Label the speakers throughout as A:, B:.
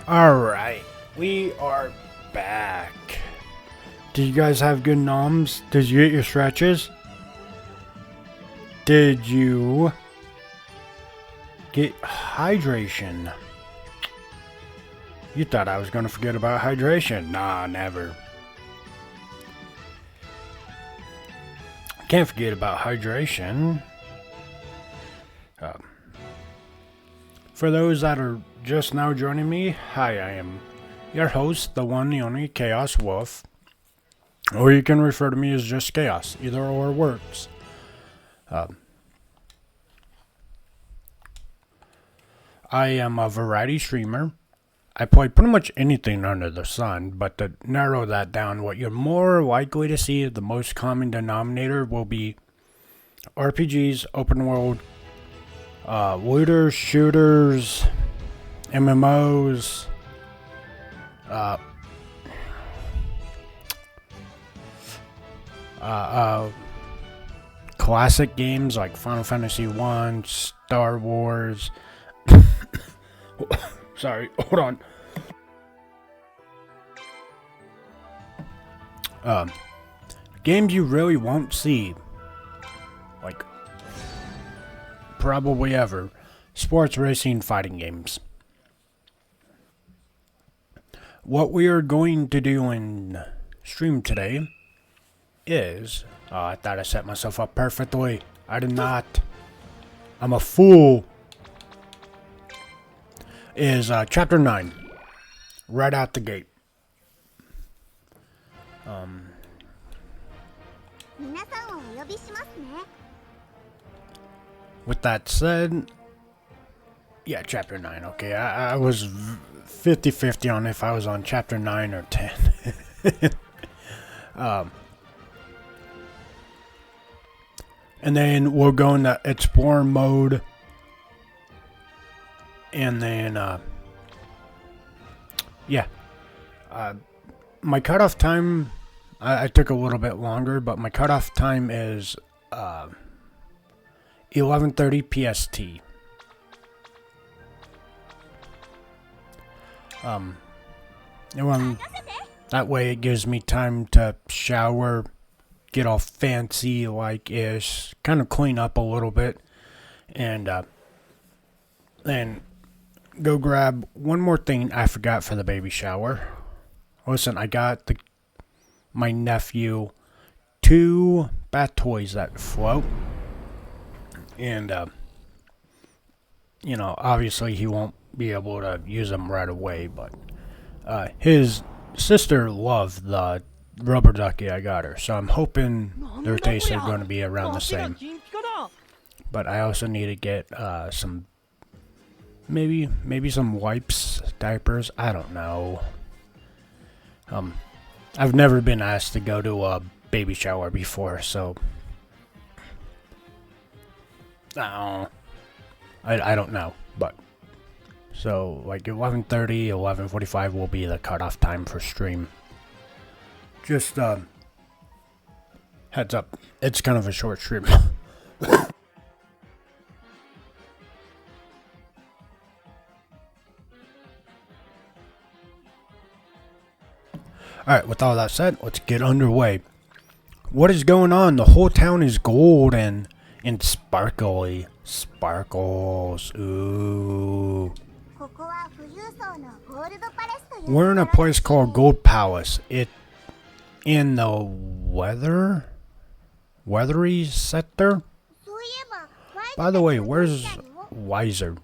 A: Alright, we are back. Did you guys have good noms? Did you get your stretches? Did you get hydration? You thought I was gonna forget about hydration. Nah, never. Can't forget about hydration. For those that are just now joining me, hi, I am your host, the one, the only Chaos Wolf. Or you can refer to me as just Chaos. Either or works. I am a variety streamer. I play pretty much anything under the sun, but to narrow that down, what you're more likely to see, the most common denominator will be RPGs, open world, looters, shooters, MMOs, classic games like Final Fantasy 1, Star Wars. Sorry, hold on. Games you really won't see, like, probably ever. Sports racing fighting games. What we are going to do in stream today is... I thought I set myself up perfectly. I did not. I'm a fool. Is Chapter 9. Right out the gate. With that said... Yeah, Chapter 9. Okay, I was 50-50 on if I was on Chapter 9 or 10. And then we'll go into Explore mode. And then, yeah. My cutoff time, I took a little bit longer, but my cutoff time is 11:30 PST. That way it gives me time to shower, get all fancy like ish, kind of clean up a little bit, and then go grab one more thing I forgot for the baby shower. Listen, I got my nephew 2 bath toys that float, and you know, obviously he won't be able to use them right away, but his sister loved the rubber ducky I got her, so I'm hoping their tastes are going to be around the same. But I also need to get some, maybe some wipes, diapers, I don't know. I've never been asked to go to a baby shower before, so I don't know, but So like 11:30, 11:45 will be the cutoff time for stream. Just heads up, it's kind of a short stream. Alright, with all that said, let's get underway. What is going on? The whole town is golden and sparkly. Sparkles. Ooh. We're in a place called Gold Palace. It in the weathery sector. By the way, where's Weiser?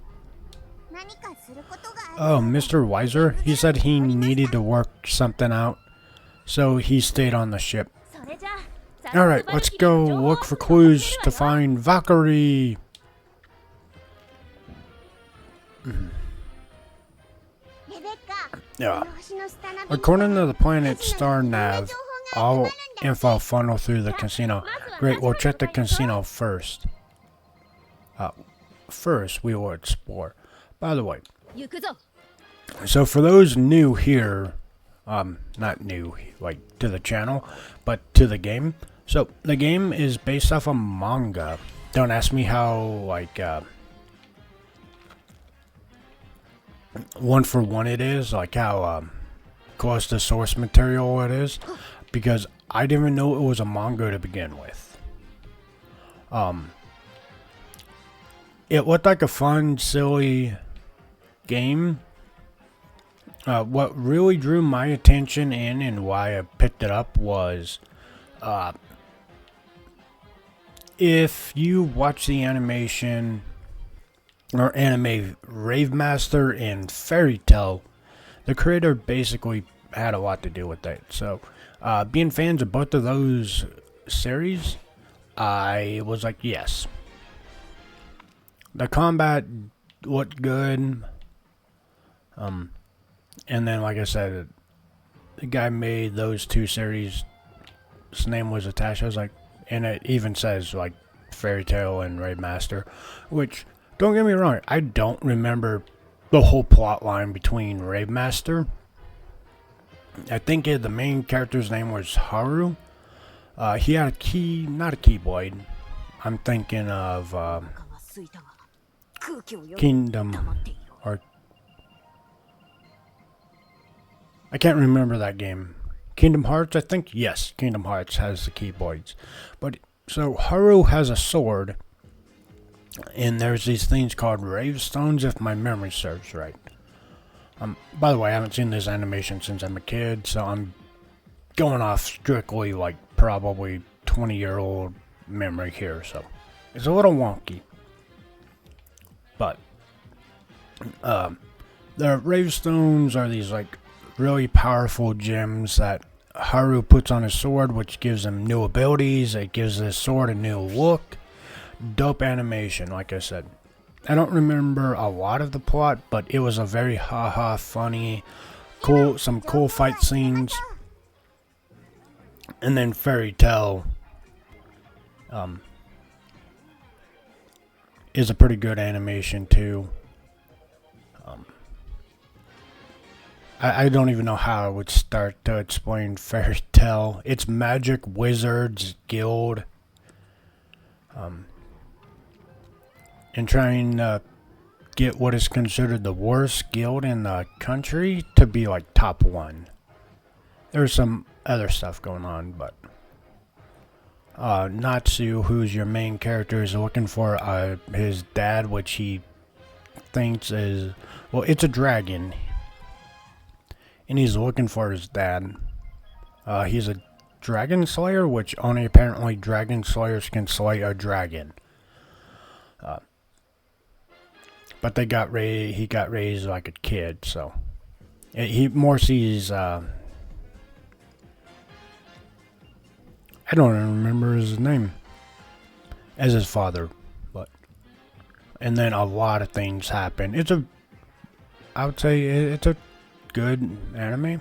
A: Oh, Mr. Weiser? He said he needed to work something out, so he stayed on the ship. Alright, let's go look for clues to find Valkyrie. Yeah. According to the planet Star Nav, all info funnel through the casino. Great, we'll check the casino first. First, we will explore. By the way, so for those new here, not new, like, to the channel, but to the game. So, the game is based off a manga. Don't ask me how, like, one for one it is, like how, close to source material it is, because I didn't even know it was a manga to begin with. It looked like a fun, silly game. What really drew my attention in and why I picked it up was, if you watch the animation or anime Rave Master and Fairy Tail, the creator basically had a lot to do with that. So, being fans of both of those series, I was like, yes. The combat looked good. And then, like I said, the guy made those two series. His name was attached. I was like, and it even says like Fairy Tail and Rave Master, which, don't get me wrong, I don't remember the whole plot line between Rave Master. I think the main character's name was Haru. He had a not a Keyblade. I'm thinking of Kingdom, or I can't remember that game. Kingdom Hearts, I think? Yes, Kingdom Hearts has the Keyblades. But, so, Haru has a sword, and there's these things called Rave Stones, if my memory serves right. By the way, I haven't seen this animation since I'm a kid, so I'm going off strictly, like, probably 20-year-old memory here, so it's a little wonky. But, the Rave Stones are these, like, really powerful gems that Haru puts on his sword, which gives him new abilities. It gives his sword a new look. Dope animation, like I said. I don't remember a lot of the plot, but it was a very haha funny, cool, some cool fight scenes. And then Fairy Tail is a pretty good animation too. I don't even know how I would start to explain Fairy Tail. It's Magic Wizards Guild. And trying to get what is considered the worst guild in the country to be like top one. There's some other stuff going on, but Natsu, who's your main character, is looking for his dad, which he thinks is, well, it's a dragon. And he's looking for his dad. He's a dragon slayer, which only apparently dragon slayers can slay a dragon. But he got raised like a kid, so he more sees. I don't even remember his name as his father, but and then a lot of things happen. I would say it's a good anime.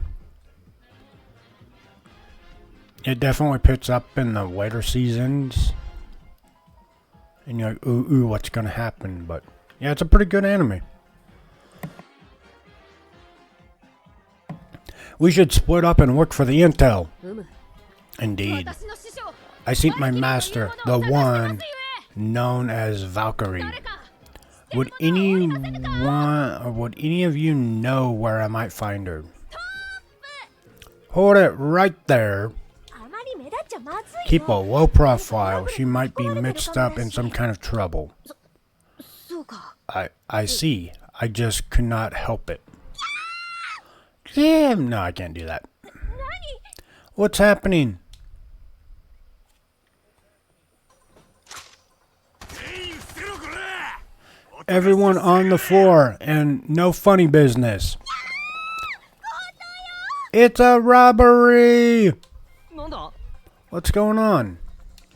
A: It definitely picks up in the later seasons, and you're like, ooh, what's gonna happen? But yeah, it's a pretty good anime. We should split up and work for the intel. Indeed. I seek my master, the one known as Valkyrie. Would any of you know where I might find her? Hold it right there. Keep a low profile. She might be mixed up in some kind of trouble. I see. I just could not help it. Damn, no, I can't do that. What's happening? Everyone on the floor and no funny business. It's a robbery! What's going on?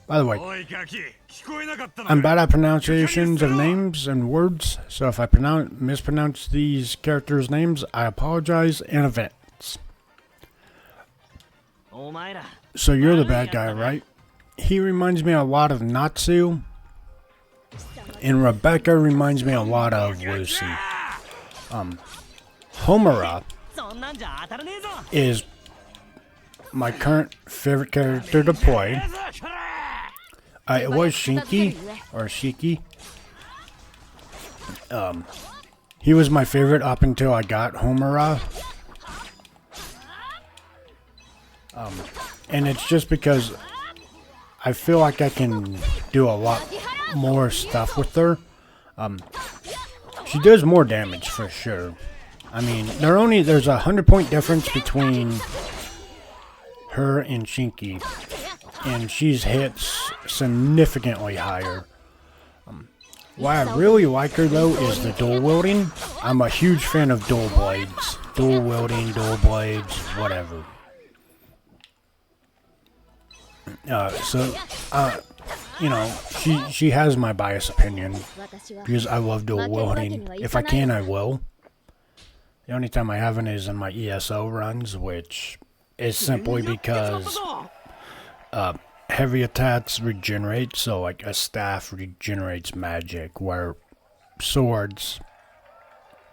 A: By the way, I'm bad at pronunciations of names and words, so if I mispronounce these characters' names, I apologize in advance. So you're the bad guy, right? He reminds me a lot of Natsu, and Rebecca reminds me a lot of Lucy. Homura is my current favorite character to play. It was Shinki, or Shiki. He was my favorite up until I got Homura. And it's just because I feel like I can do a lot more stuff with her. She does more damage for sure. I mean, there's a 100-point difference between her and Shinki, and she's hits significantly higher. Why I really like her though is the dual wielding. I'm a huge fan of dual blades. Dual wielding, dual blades, whatever. You know, she has my biased opinion because I love dual wielding. If I can, I will. The only time I haven't is in my ESO runs, which is simply because heavy attacks regenerate, so like a staff regenerates magic, where swords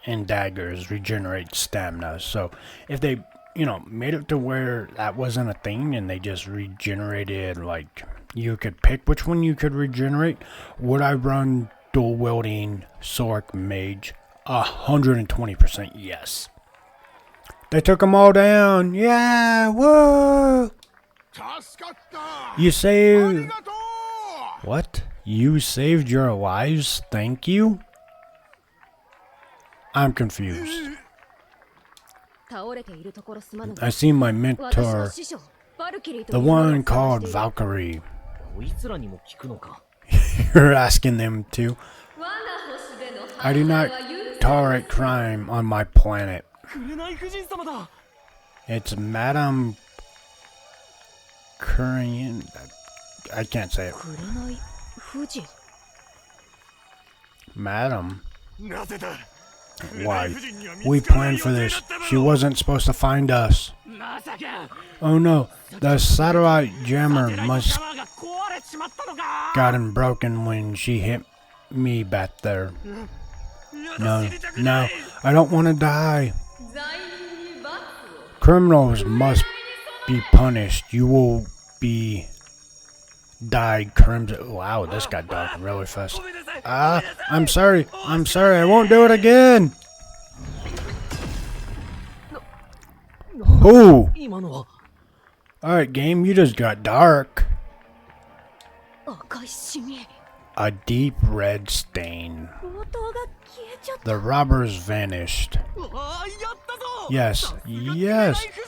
A: and daggers regenerate stamina. So if they, you know, made it to where that wasn't a thing and they just regenerated, like you could pick which one you could regenerate, would I run dual wielding Sorc Mage? 120% yes. They took them all down. Yeah, whoa! You saved... What? You saved your lives? Thank you? I'm confused. I see my mentor, the one called Valkyrie. You're asking them to. I do not tolerate crime on my planet. It's Madame Kurian. I can't say it. Madam? Why? We planned for this. She wasn't supposed to find us. Oh no, the satellite jammer must gotten broken when she hit me back there. No, I don't want to die. Criminals must be punished. You will be died crimson. Wow, this got dark really fast. I'm sorry, I won't do it again. Oh! Alright, game, you just got dark. A deep red stain. The robbers vanished. Yes,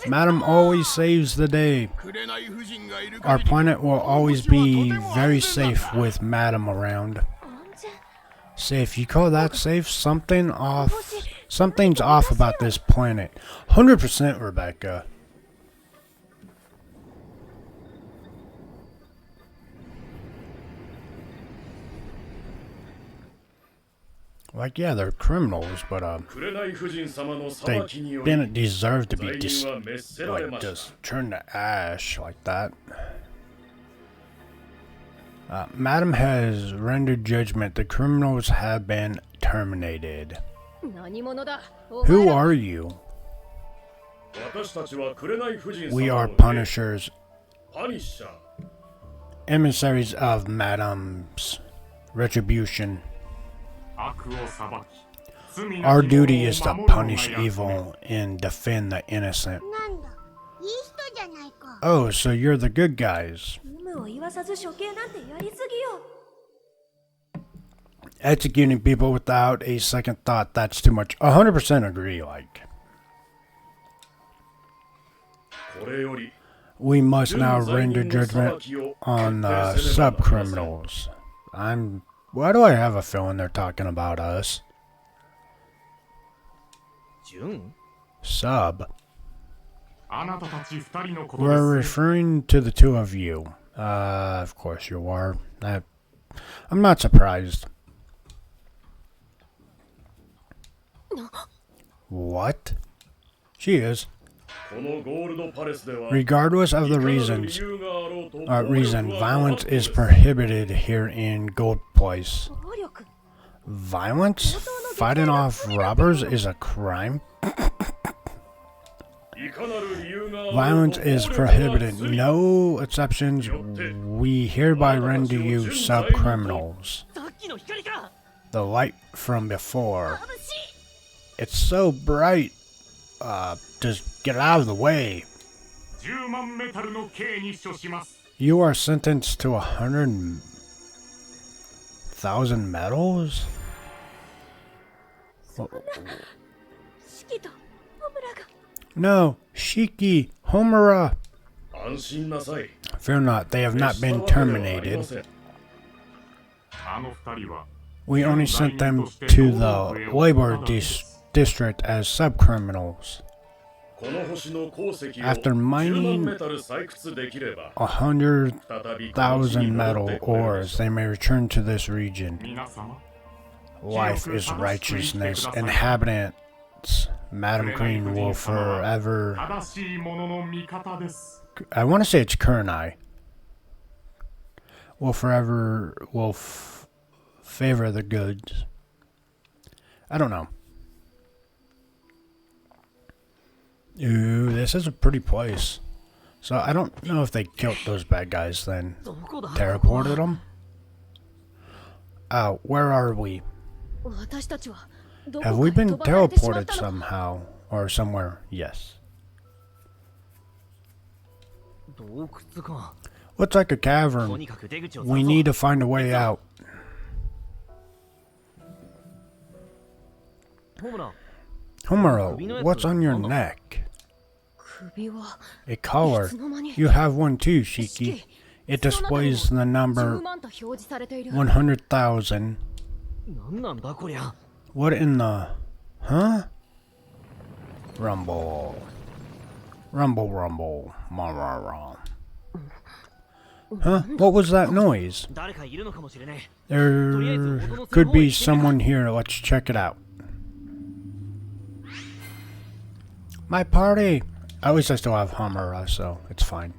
A: Madam always saves the day. Our planet will always be very safe with Madam around. Safe? You call that safe? Something's off about this planet. 100% Rebecca. Like, yeah, they're criminals, but they didn't deserve to be just turned to ash like that. Madam has rendered judgment. The criminals have been terminated. Who are you? We are punishers, emissaries of Madame's retribution. Our duty is to punish evil and defend the innocent. Oh, so you're the good guys. Executing people without a second thought, that's too much. 100% agree, like. We must now render judgment on the sub-criminals. Why do I have a feeling they're talking about us? Sub. We're referring to the two of you. Of course you are. I'm not surprised. What? She is. Regardless of the reason, violence is prohibited here in Gold Place. Violence? Fighting off robbers is a crime? Violence is prohibited. No exceptions. We hereby render you sub-criminals. The light from before. It's so bright. Just get out of the way. You are sentenced to 100,000 medals? No, Shiki, Homura. Fear not, they have not been terminated. We only sent them to the labor district as sub-criminals. After mining 100,000 metal ores, they may return to this region. Life is righteousness. Inhabitants, Madam Queen will forever... I want to say it's Kurenai. Will favor the goods. I don't know. Ooh, this is a pretty place. So I don't know if they killed those bad guys then. Teleported them? Where are we? Have we been teleported somehow? Or somewhere? Yes. Looks like a cavern. We need to find a way out. Homura, what's on your neck? A collar. You have one too, Shiki. It displays the number 100,000. What in the... Huh? Rumble. Rumble, rumble. Huh? What was that noise? There could be someone here. Let's check it out. My party! At least I still have Homura, so it's fine.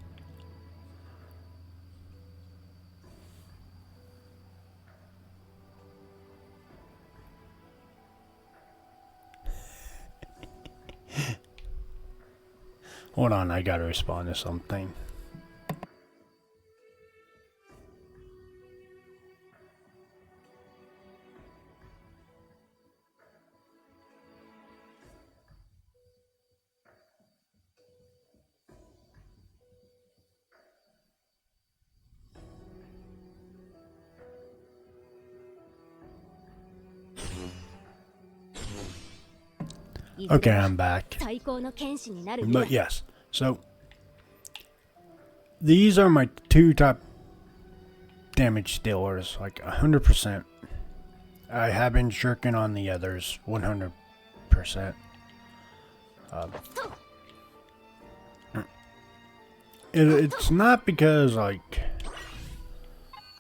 A: Hold on, I gotta respond to something. Okay, I'm back. But yes, so these are my two top damage dealers, like 100%. I have been shirking on the others 100%. It's not because like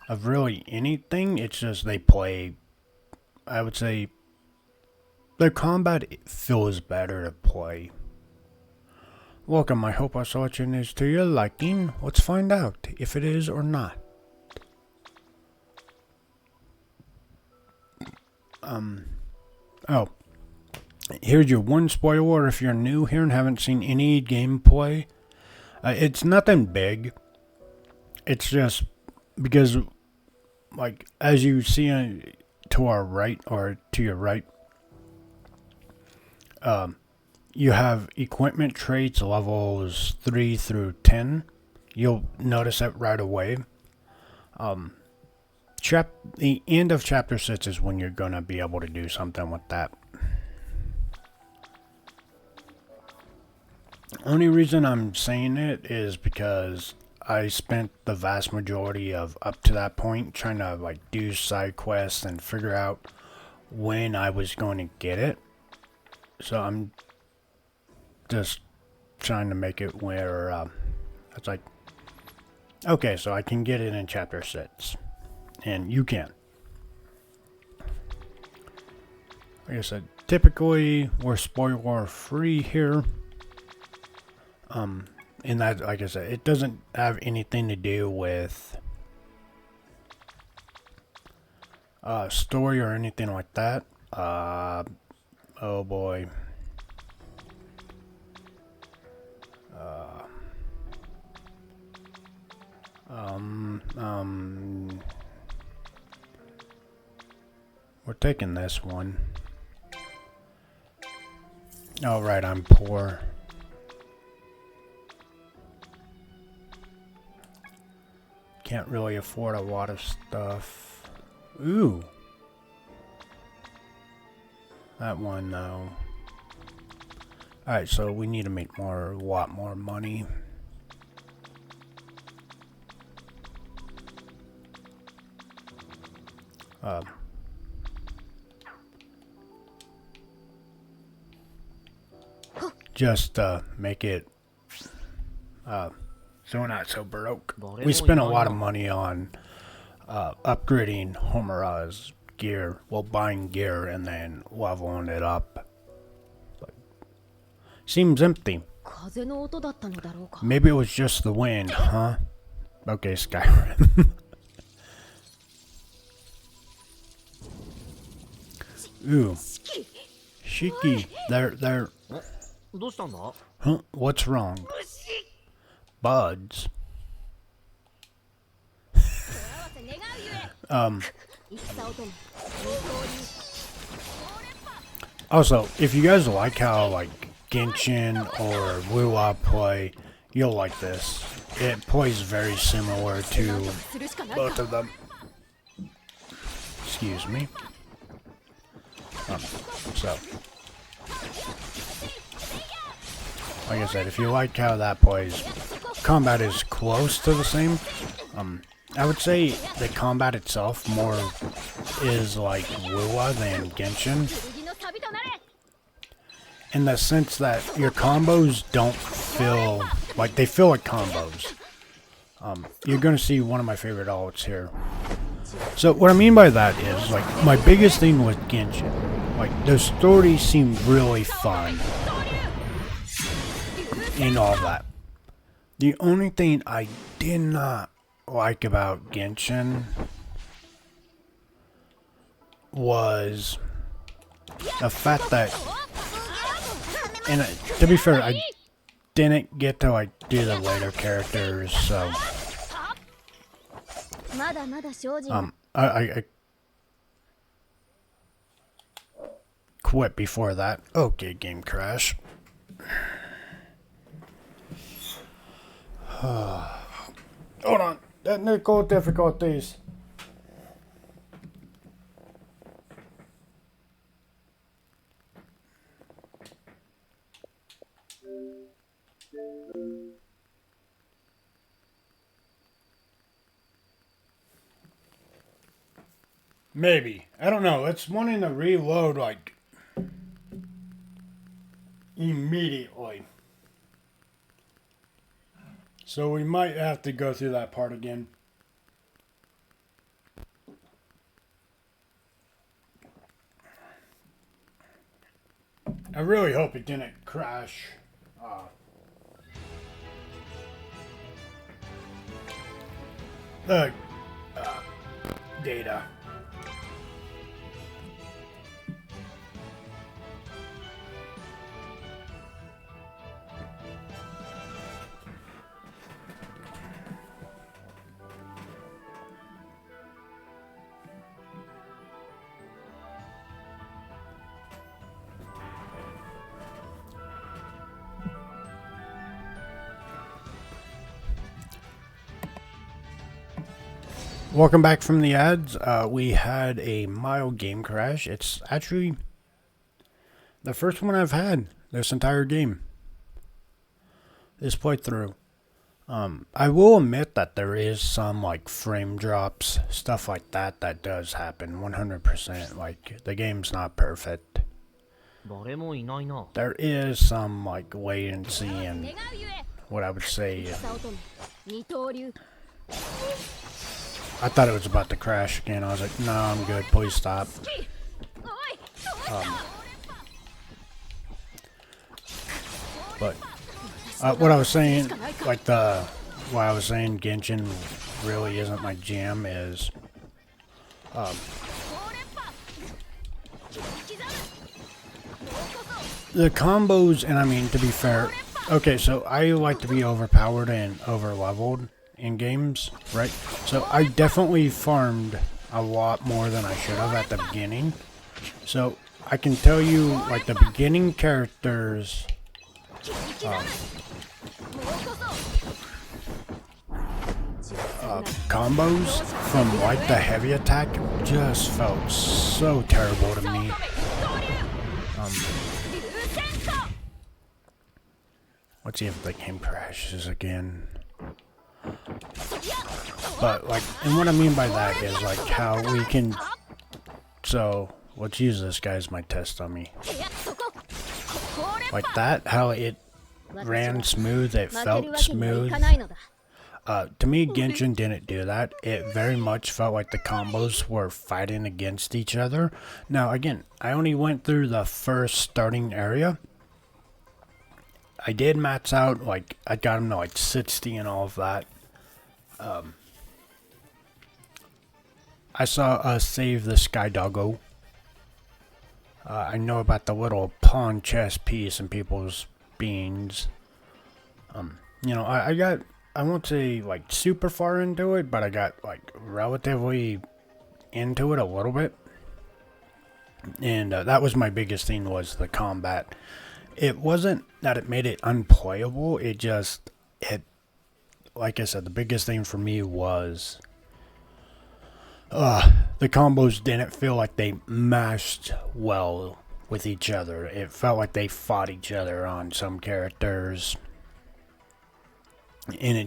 A: of really anything. It's just they play. I would say their combat feels better to play. Welcome, I hope our selection is to your liking. Let's find out if it is or not. Oh. Here's your one spoiler if you're new here and haven't seen any gameplay. It's nothing big. It's just because, like, as you see to our right, or to your right, you have equipment traits levels 3 through 10. You'll notice that right away. The end of chapter 6 is when you're going to be able to do something with that. Only reason I'm saying it is because I spent the vast majority of up to that point trying to like do side quests and figure out when I was going to get it. So I'm just trying to make it where it's like, okay, so I can get it in chapter 6. And you can. Like I said, typically we're spoiler free here. And that, like I said, it doesn't have anything to do with story or anything like that. Oh boy. We're taking this one. Oh right, I'm poor. Can't really afford a lot of stuff. Ooh. That one though. Alright, so we need to make a lot more money. Just make it so we're not so broke. We spent a lot of money on upgrading Homura's gear, well, buying gear and then leveling it up. But seems empty. Maybe it was just the wind, huh? Okay, Skyrim. Ooh. Shiki. They're... Huh? What's wrong? Buds. Also, if you guys like how like Genshin or Wuwa play, you'll like this. It plays very similar to both of them. Excuse me. So, like I said, if you like how that plays, combat is close to the same. I would say the combat itself more is like Wuwa than Genshin, in the sense that your combos don't feel like they feel like combos. You're gonna see one of my favorite ults here. So what I mean by that is, like, my biggest thing with Genshin, like, the story seemed really fun and all that. The only thing I did not like about Genshin was the fact that, and to be fair, I didn't get to like do the later characters, so I quit before that. Okay, game crash. Hold on, technical difficulties. Maybe. I don't know. It's wanting to reload, like, immediately. So we might have to go through that part again. I really hope it didn't crash. The data. Welcome back from the ads. We had a mild game crash. It's actually the first one I've had this entire game. This playthrough. I will admit that there is some like frame drops, stuff like that does happen 100%. Like the game's not perfect. There is some like latency and what I would say. I thought it was about to crash again. I was like, no, I'm good. Please stop. But what I was saying, like why I was saying Genshin really isn't my jam is the combos, and I mean, to be fair, okay, so I like to be overpowered and overleveled in games, right? So I definitely farmed a lot more than I should have at the beginning. So I can tell you, like, the beginning characters combos from like the heavy attack just felt so terrible to me. Let's see if the game crashes again. But like, and what I mean by that is like how we can, so let's use this guy as my test dummy. Like that, how it ran smooth, it felt smooth. To me, Genshin didn't do that. It very much felt like the combos were fighting against each other. Now again, I only went through the first starting area. I did max out, like, I got him to like 60 and all of that. I saw us save the Sky Doggo. I know about the little pawn chess piece in people's beans. You know, I won't say like super far into it, but I got like relatively into it a little bit. And that was my biggest thing, was the combat. It wasn't that it made it unplayable, it just, like I said, the biggest thing for me was the combos didn't feel like they mashed well with each other. It felt like they fought each other on some characters, and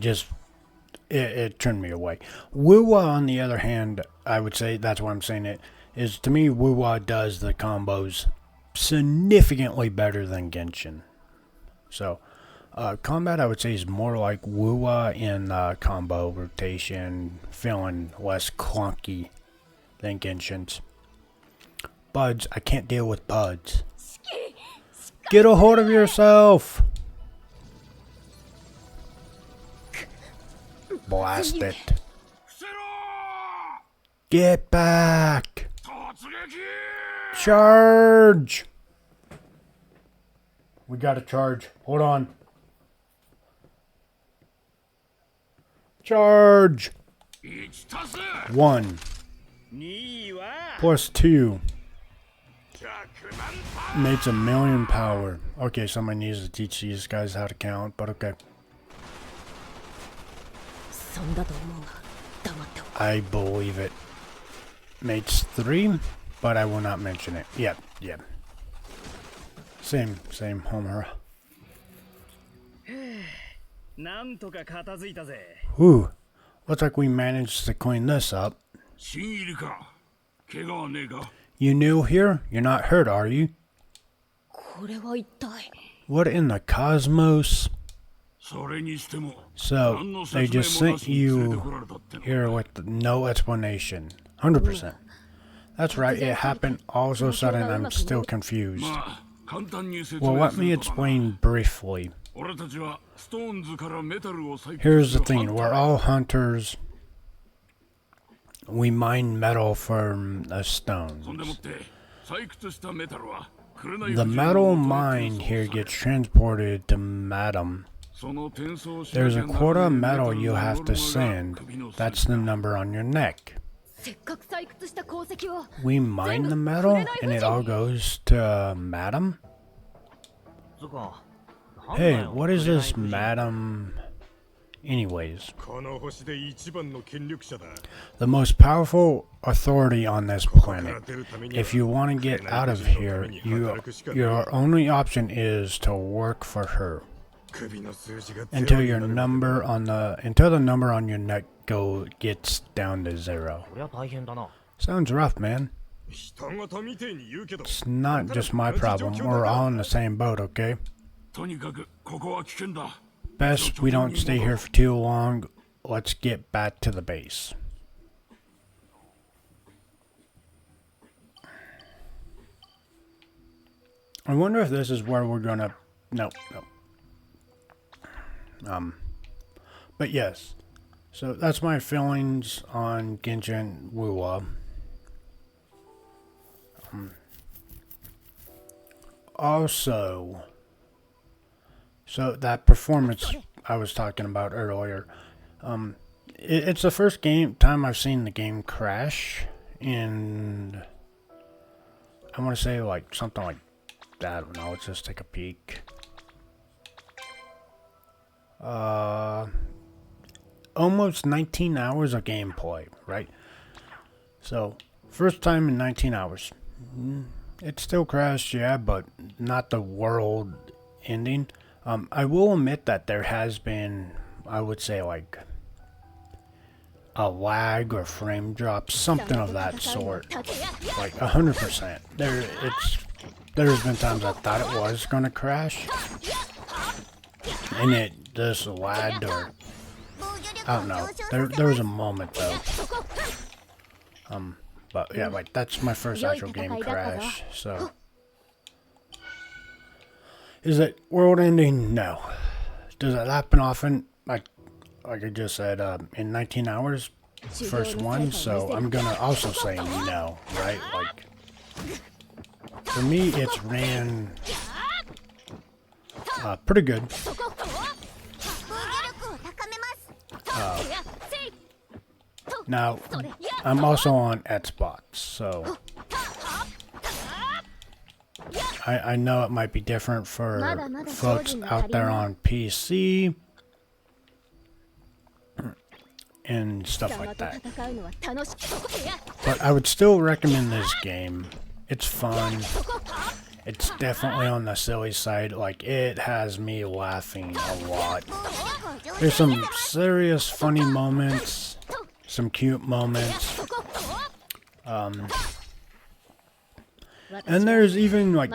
A: it turned me away. Wuwa, on the other hand, I would say, that's why I'm saying it, is to me, Wuwa does the combos significantly better than Genshin. So, combat, I would say, is more like Wuwa in combo rotation, feeling less clunky than Genshin's. Buds, I can't deal with buds. Get a hold of yourself! Blast it. Get back! Charge! We gotta charge. Hold on. Charge! 1 plus 2 makes 1,000,000 power. Okay, somebody needs to teach these guys how to count, but okay. I believe it. Makes 3, but I will not mention it. Yep. Same, Homer. Whew. Looks like we managed to clean this up. You new here? You're not hurt, are you? What in the cosmos? So, they just sent you here with no explanation. 100%. That's right, it happened all of a sudden. I'm still confused. Well, let me explain briefly. Here's the thing, we're all hunters. We mine metal from stones. The metal mined here gets transported to Madam. There's a quota of metal you have to send. That's the number on your neck. We mine the metal and it all goes to Madam? Hey, what is this Madam Anyways,
B: この星で一番の権力者だ。
A: the most powerful authority on this
B: ここから
A: planet.
B: 出るためには
A: If you want to get out of here, your only option is to work for her
B: 首の数字が
A: until
B: ゼロ
A: your
B: になるまで
A: until the number on your neck gets down to 0.
C: こりゃ大変だな。
A: Sounds rough, man.
B: 人事みてえに言うけど
A: It's not just my problem. We're all in the same boat, okay?
D: とにかくここは危険だ。
A: Best we don't stay here for too long. Let's get back to the base. I wonder if this is where we're gonna... No. But yes. So that's my feelings on Genshin Wuwa. Also, so that performance I was talking about earlier, it's the first time I've seen the game crash, and I want to say like something like, I don't know, let's just take a peek. Almost 19 hours of gameplay, right? So, first time in 19 hours. It still crashed, yeah, but not the world ending. I will admit that there has been, I would say, like a lag or frame drop, something of that sort. Like 100%. There's been times I thought it was gonna crash, and it just lagged, or I don't know. There was a moment though. But yeah, like that's my first actual game crash. So, is it world ending? No. Does it happen often? Like I just said, in 19 hours, first one. So I'm gonna also say no, right? Like for me, it's ran pretty good. Now, I'm also on Xbox, so I know it might be different for folks out there on PC and stuff like that. But I would still recommend this game. It's fun. It's definitely on the silly side. Like, it has me laughing a lot. There's some serious funny moments. Some cute moments. And there's even like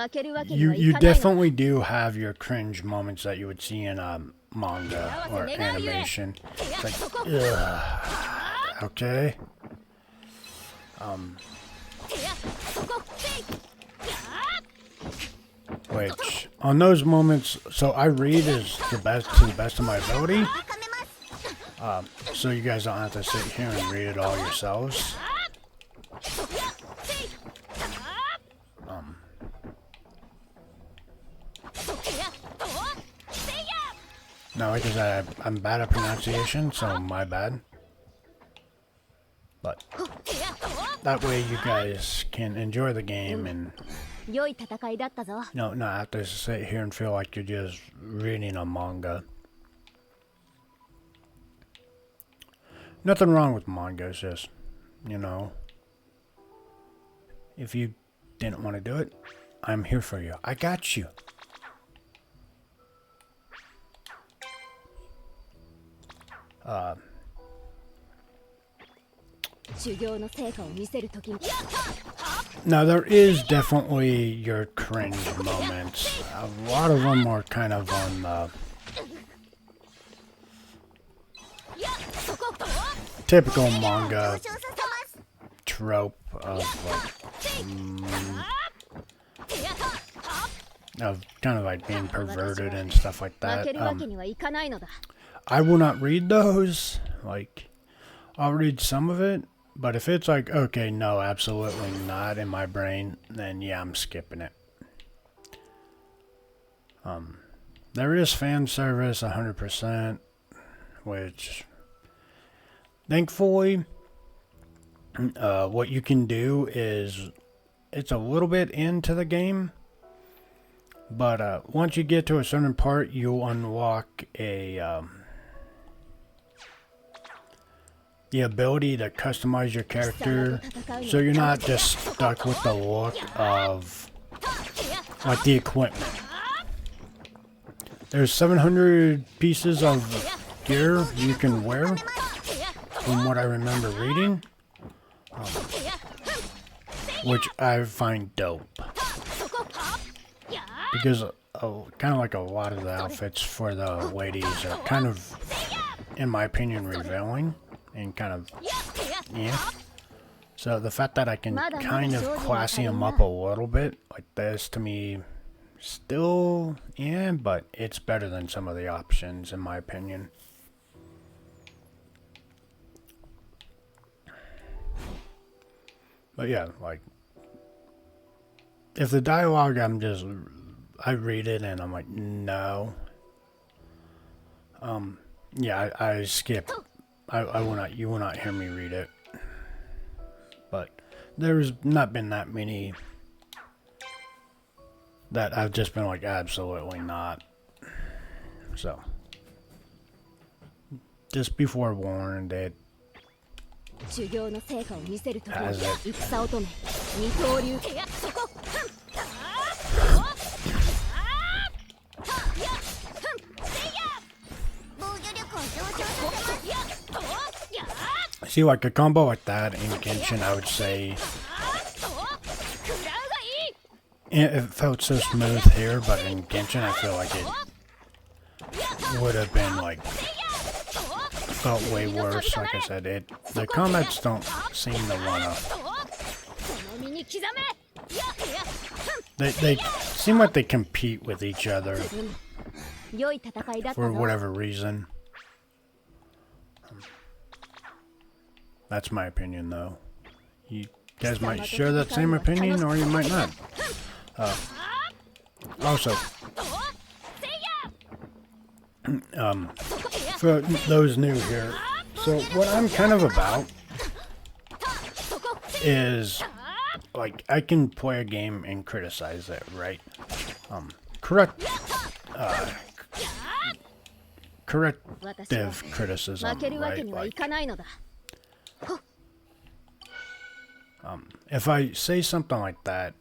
A: you definitely do have your cringe moments that you would see in manga or animation. It's like, ugh, okay. Which on those moments, so I read is to the best of my ability. So you guys don't have to sit here and read it all yourselves. Now, like I said, I'm bad at pronunciation, so my bad. But that way you guys can enjoy the game and not have to sit here and feel like you're just reading a manga. Nothing wrong with manga, it's just, you know, if you didn't want to do it, I'm here for you. I got you. Now there is definitely your cringe moments. A lot of them are kind of on the typical manga trope of kind of like being perverted and stuff like that. I will not read those. Like, I'll read some of it, but if it's like, okay, no, absolutely not in my brain, then yeah, I'm skipping it. There is fan service 100%, which thankfully, what you can do is, it's a little bit into the game, but once you get to a certain part, you'll unlock a the ability to customize your character so you're not just stuck with the look of like the equipment. There's 700 pieces of gear you can wear from what I remember reading, which I find dope because kind of like a lot of the outfits for the ladies are kind of, in my opinion, revealing and kind of, yeah. So the fact that I can kind of classy them up a little bit like this, to me, still, yeah, but it's better than some of the options, in my opinion. But yeah, like, if the dialogue, I read it and I'm like, no. Yeah, I skip. I will not, you will not hear me read it. But there's not been that many that I've just been like, absolutely not. So, just be forewarned, it has it. See, like a combo like that in Genshin, I would say it felt so smooth here, but in Genshin I feel like it would have been like felt way worse. Like I said, the combats don't seem to wanna. They seem like they compete with each other for whatever reason. That's my opinion, though. You guys might share that same opinion, or you might not. Also, for those new here, so what I'm kind of about is, like, I can play a game and criticize it, right? Corrective criticism, right? Like, if I say something like that,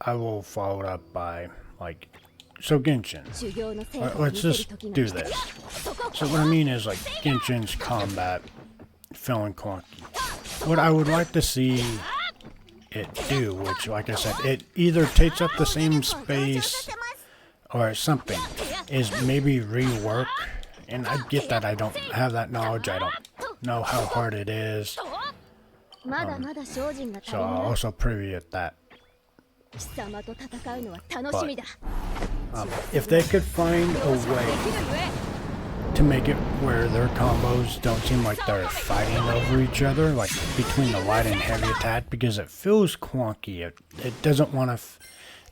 A: I will follow it up by, like, so Genshin. Let's just do this. So what I mean is, like, Genshin's combat feeling clunky. What I would like to see it do, which, like I said, it either takes up the same space or something, is maybe rework. And I get that I don't have that knowledge. I don't know how hard it is. So I'll also preview at that. But, if they could find a way to make it where their combos don't seem like they're fighting over each other, like between the light and heavy attack, because it feels clunky. It doesn't want to.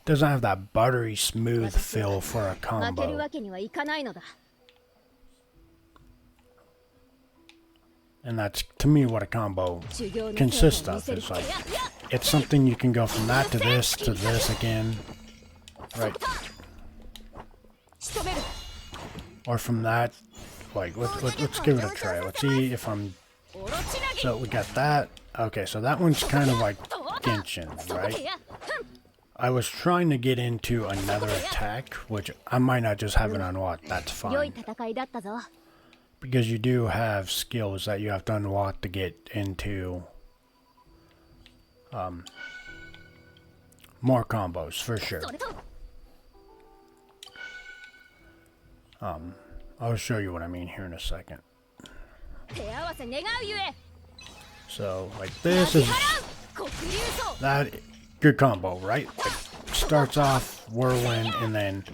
A: Doesn't have that buttery smooth feel for a combo. And that's, to me, what a combo consists of. It's like, it's something you can go from that to this again, right? Or from that, like, let's give it a try. Let's see if I'm, so we got that. Okay, so that one's kind of like Genshin, right? I was trying to get into another attack, which I might not just have it unlocked, that's fine. Because you do have skills that you have to unlock to get into more combos, for sure. I'll show you what I mean here in a second. So, like, this is that good combo, right? Like, starts off whirlwind and then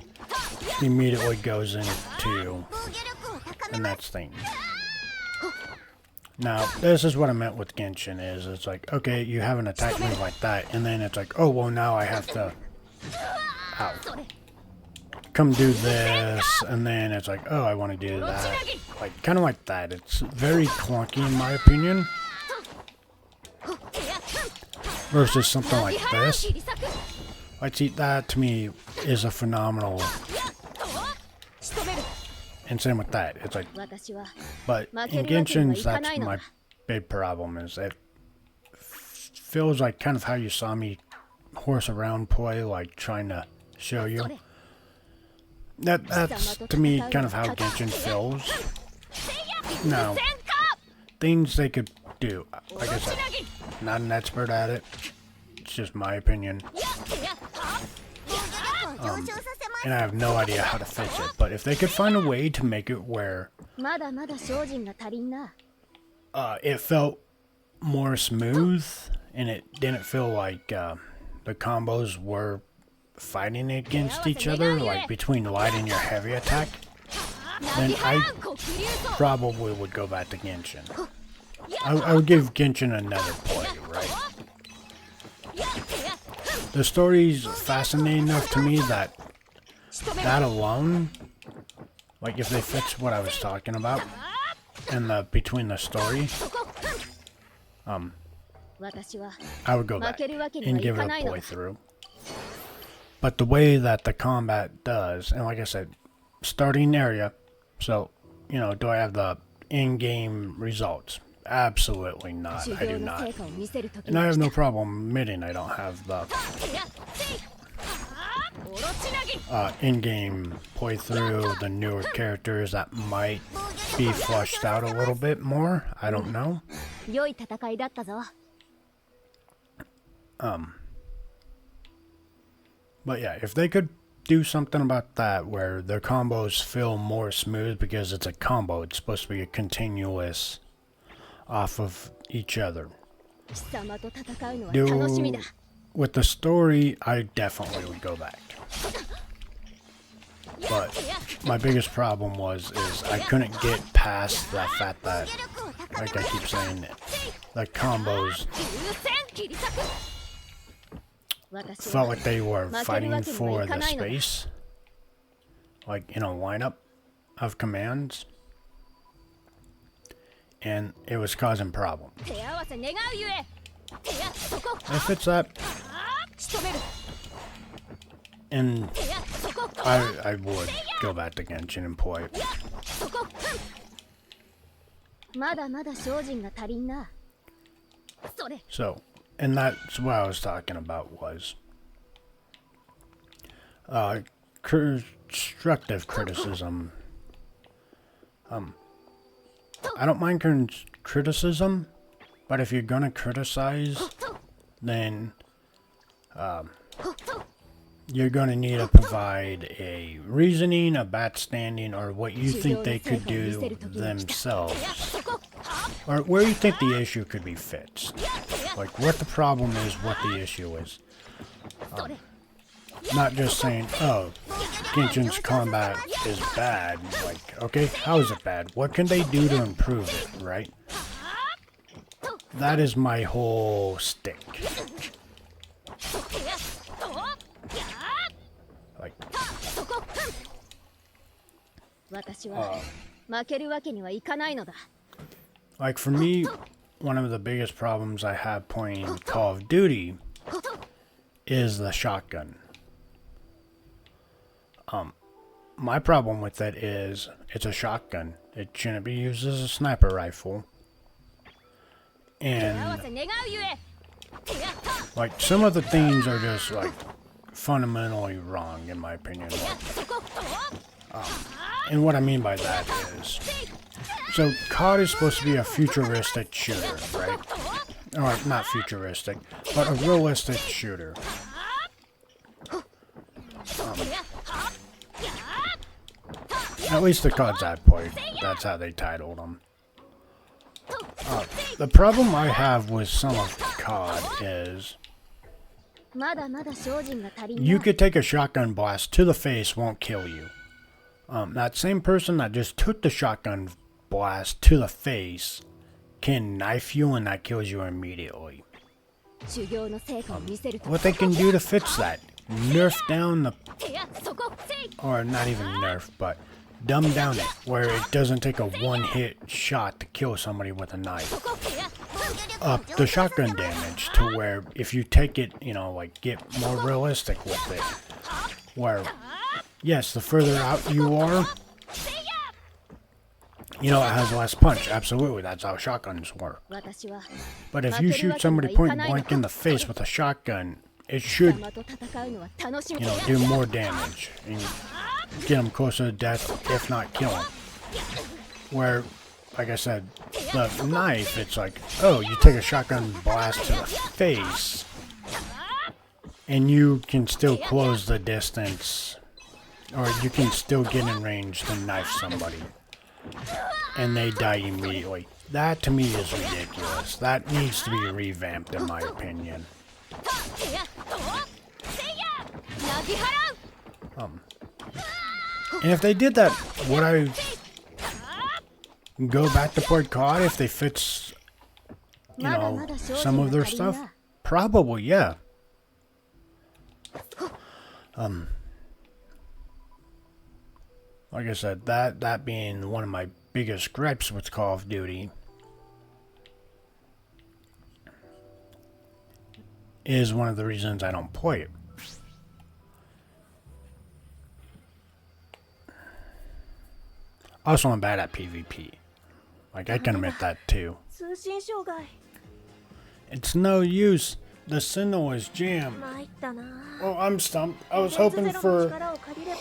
A: immediately goes into the next thing. Now, this is what I meant with Genshin is, it's like, okay, you have an attack move like that, and then it's like, oh, well, now I have to, come do this, and then it's like, oh, I want to do that. Like, kind of like that. It's very clunky in my opinion. Versus something like this. Like, see, that to me is a phenomenal. And same with that. It's like, but in Genshin's, that's my big problem is it feels like kind of how you saw me horse around play, like trying to show you. That's to me kind of how Genshin feels. Now, things they could do. Like I said, not an expert at it. It's just my opinion. And I have no idea how to fix it. But if they could find a way to make it where it felt more smooth and it didn't feel like the combos were fighting against each other, like between light and your heavy attack, then I probably would go back to Genshin. I would give Genshin another play, right? The story's fascinating enough to me that alone, like if they fix what I was talking about, and between the story, I would go back and give it a playthrough. But the way that the combat does, and like I said, starting area, so, you know, do I have the in-game results? Absolutely not, I do not. And I have no problem admitting I don't have the in-game playthrough, the newer characters that might be fleshed out a little bit more, I don't know. But yeah, if they could do something about that where their combos feel more smooth because it's a combo, it's supposed to be a continuous off of each other. With the story, I definitely would go back. But my biggest problem is I couldn't get past the fact that, like I keep saying, the combos felt like they were fighting for the space, like in a lineup of commands, and it was causing problems. If it's that, and I would go back to Genshin and play it. So, and that's what I was talking about was constructive criticism. I don't mind criticism, but if you're gonna criticize, then you're gonna need to provide a reasoning, a backstanding, or what you think they could do themselves, or where you think the issue could be fixed. Like what the problem is, what the issue is. Not just saying, oh, Genshin's combat is bad. Like, okay, how is it bad? What can they do to improve it, right? That is my whole stick. Like for me, one of the biggest problems I have playing Call of Duty is the shotgun. My problem with it is it's a shotgun. It shouldn't be used as a sniper rifle. And like some of the things are just like fundamentally wrong in my opinion. And what I mean by that is, so COD is supposed to be a futuristic shooter, right? Or not futuristic, but a realistic shooter. At least the CODs I played, that's how they titled them. The problem I have with some of COD is you could take a shotgun blast to the face, won't kill you. That same person that just took the shotgun blast to the face can knife you and that kills you immediately. What they can do to fix that? Nerf down the... Or not even nerf, but dumb down it, where it doesn't take a one-hit shot to kill somebody with a knife. Up the shotgun damage to where if you take it, you know, like get more realistic with it. Where, yes, the further out you are, You know, it has less punch. Absolutely, that's how shotguns work.
C: 私は
A: But if you shoot somebody point blank in the face with a shotgun, it should,
C: 貴様と戦うのは楽しみ
A: you know, do more damage and get them closer to death, if not kill them. Where, like I said, the knife, it's like, oh, you take a shotgun blast to the face, and you can still close the distance, or you can still get in range to knife somebody, and they die immediately. That to me is ridiculous. That needs to be revamped, in my opinion. And if they did that, would I go back to Port COD if they fix, you know, some of their stuff? Probably, yeah. Like I said, that being one of my biggest gripes with Call of Duty is one of the reasons I don't play it. Also, I'm bad at PvP. Like, I can admit that too.
C: 通信障害
A: It's no use. The signal is jammed.
C: 参ったな
A: Oh, I'm stumped. I was
C: ゼ
A: hoping
C: ロの
A: for...
C: 力を借りれば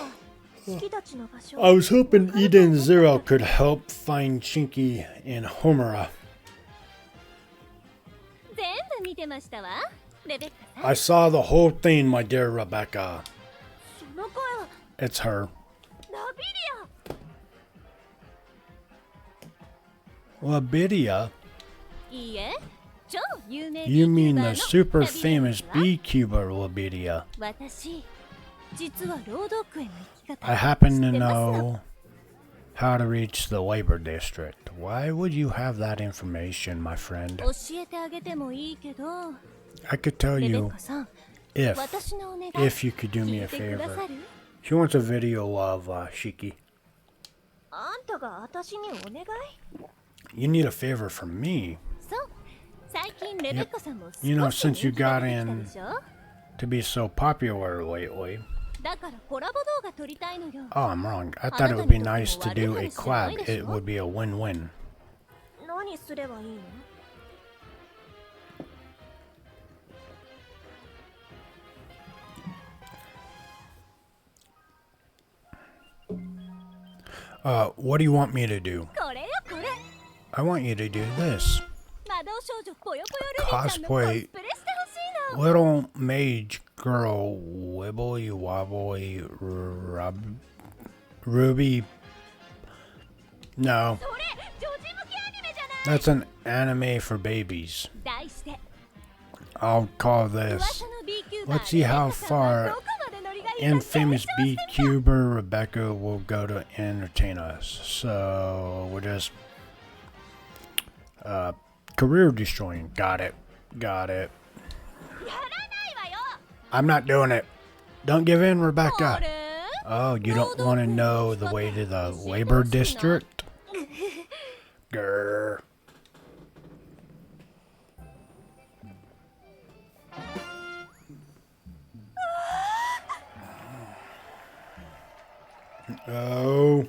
C: 好きたちの場所
A: I was hoping Eden Zero could help find Chinky and Homura.
C: 全部見てましたわレベッカさん
A: I saw the whole thing, my dear Rebecca.
C: その声は
A: It's her.
C: ラビリ
A: Labidia?
C: アいいえ超有名
A: You mean
C: YouTuber
A: the
C: の
A: super
C: ラビリア
A: famous
C: ですわ
A: beekeeper Labidia?
C: 私実は労働区への行き方
A: I happen
C: 知
A: to
C: ってます
A: know how to reach the labor district. Why would you have that information, my friend?
C: 教えてあげてもいいけど
A: I could tell
C: レベッ
A: you
C: カさん
A: if
C: 私のお願い
A: if you could do
C: 聞
A: me
C: い
A: a
C: てくだ
A: favor.
C: さる
A: She wants a video of Shiki.
C: あんたが私にお願い
A: You need a favor from me
C: そう最近レベッカさんも少し
A: You know,
C: 人
A: since you
C: 気が
A: got
C: 出てきた
A: in
C: でしょ
A: to be so popular lately.
C: だからコラボ動画撮りたいのよ
A: Oh, I'm wrong. I thought it would be nice to do a collab. It would be a win-win.
C: 何すればいいの
A: What do you want me to do?
C: これよこれ
A: I want you to do this.
C: 魔導少女ぽよぽよルビーちゃんのコスプ
A: Cosplay
C: レしてほしいの
A: little mage girl wibbly wobbly Ruby. No,
C: それ女児向けアニメじゃない
A: that's an anime for babies.
C: 題して
A: I'll call this
C: 噂の B キューバー
A: Let's see how
C: レベッカさんは
A: far
C: どこまでノリがいいか
A: infamous
C: 検証して
A: beekeeper Rebecca will go to entertain us. So we're just career destroying. Got it. Got it.
C: やらないわよ
A: I'm not doing it. Don't give in,
C: あ
A: Rebecca.
C: れ
A: Oh, you don't want to know the way to the labor district? Grr. Oh.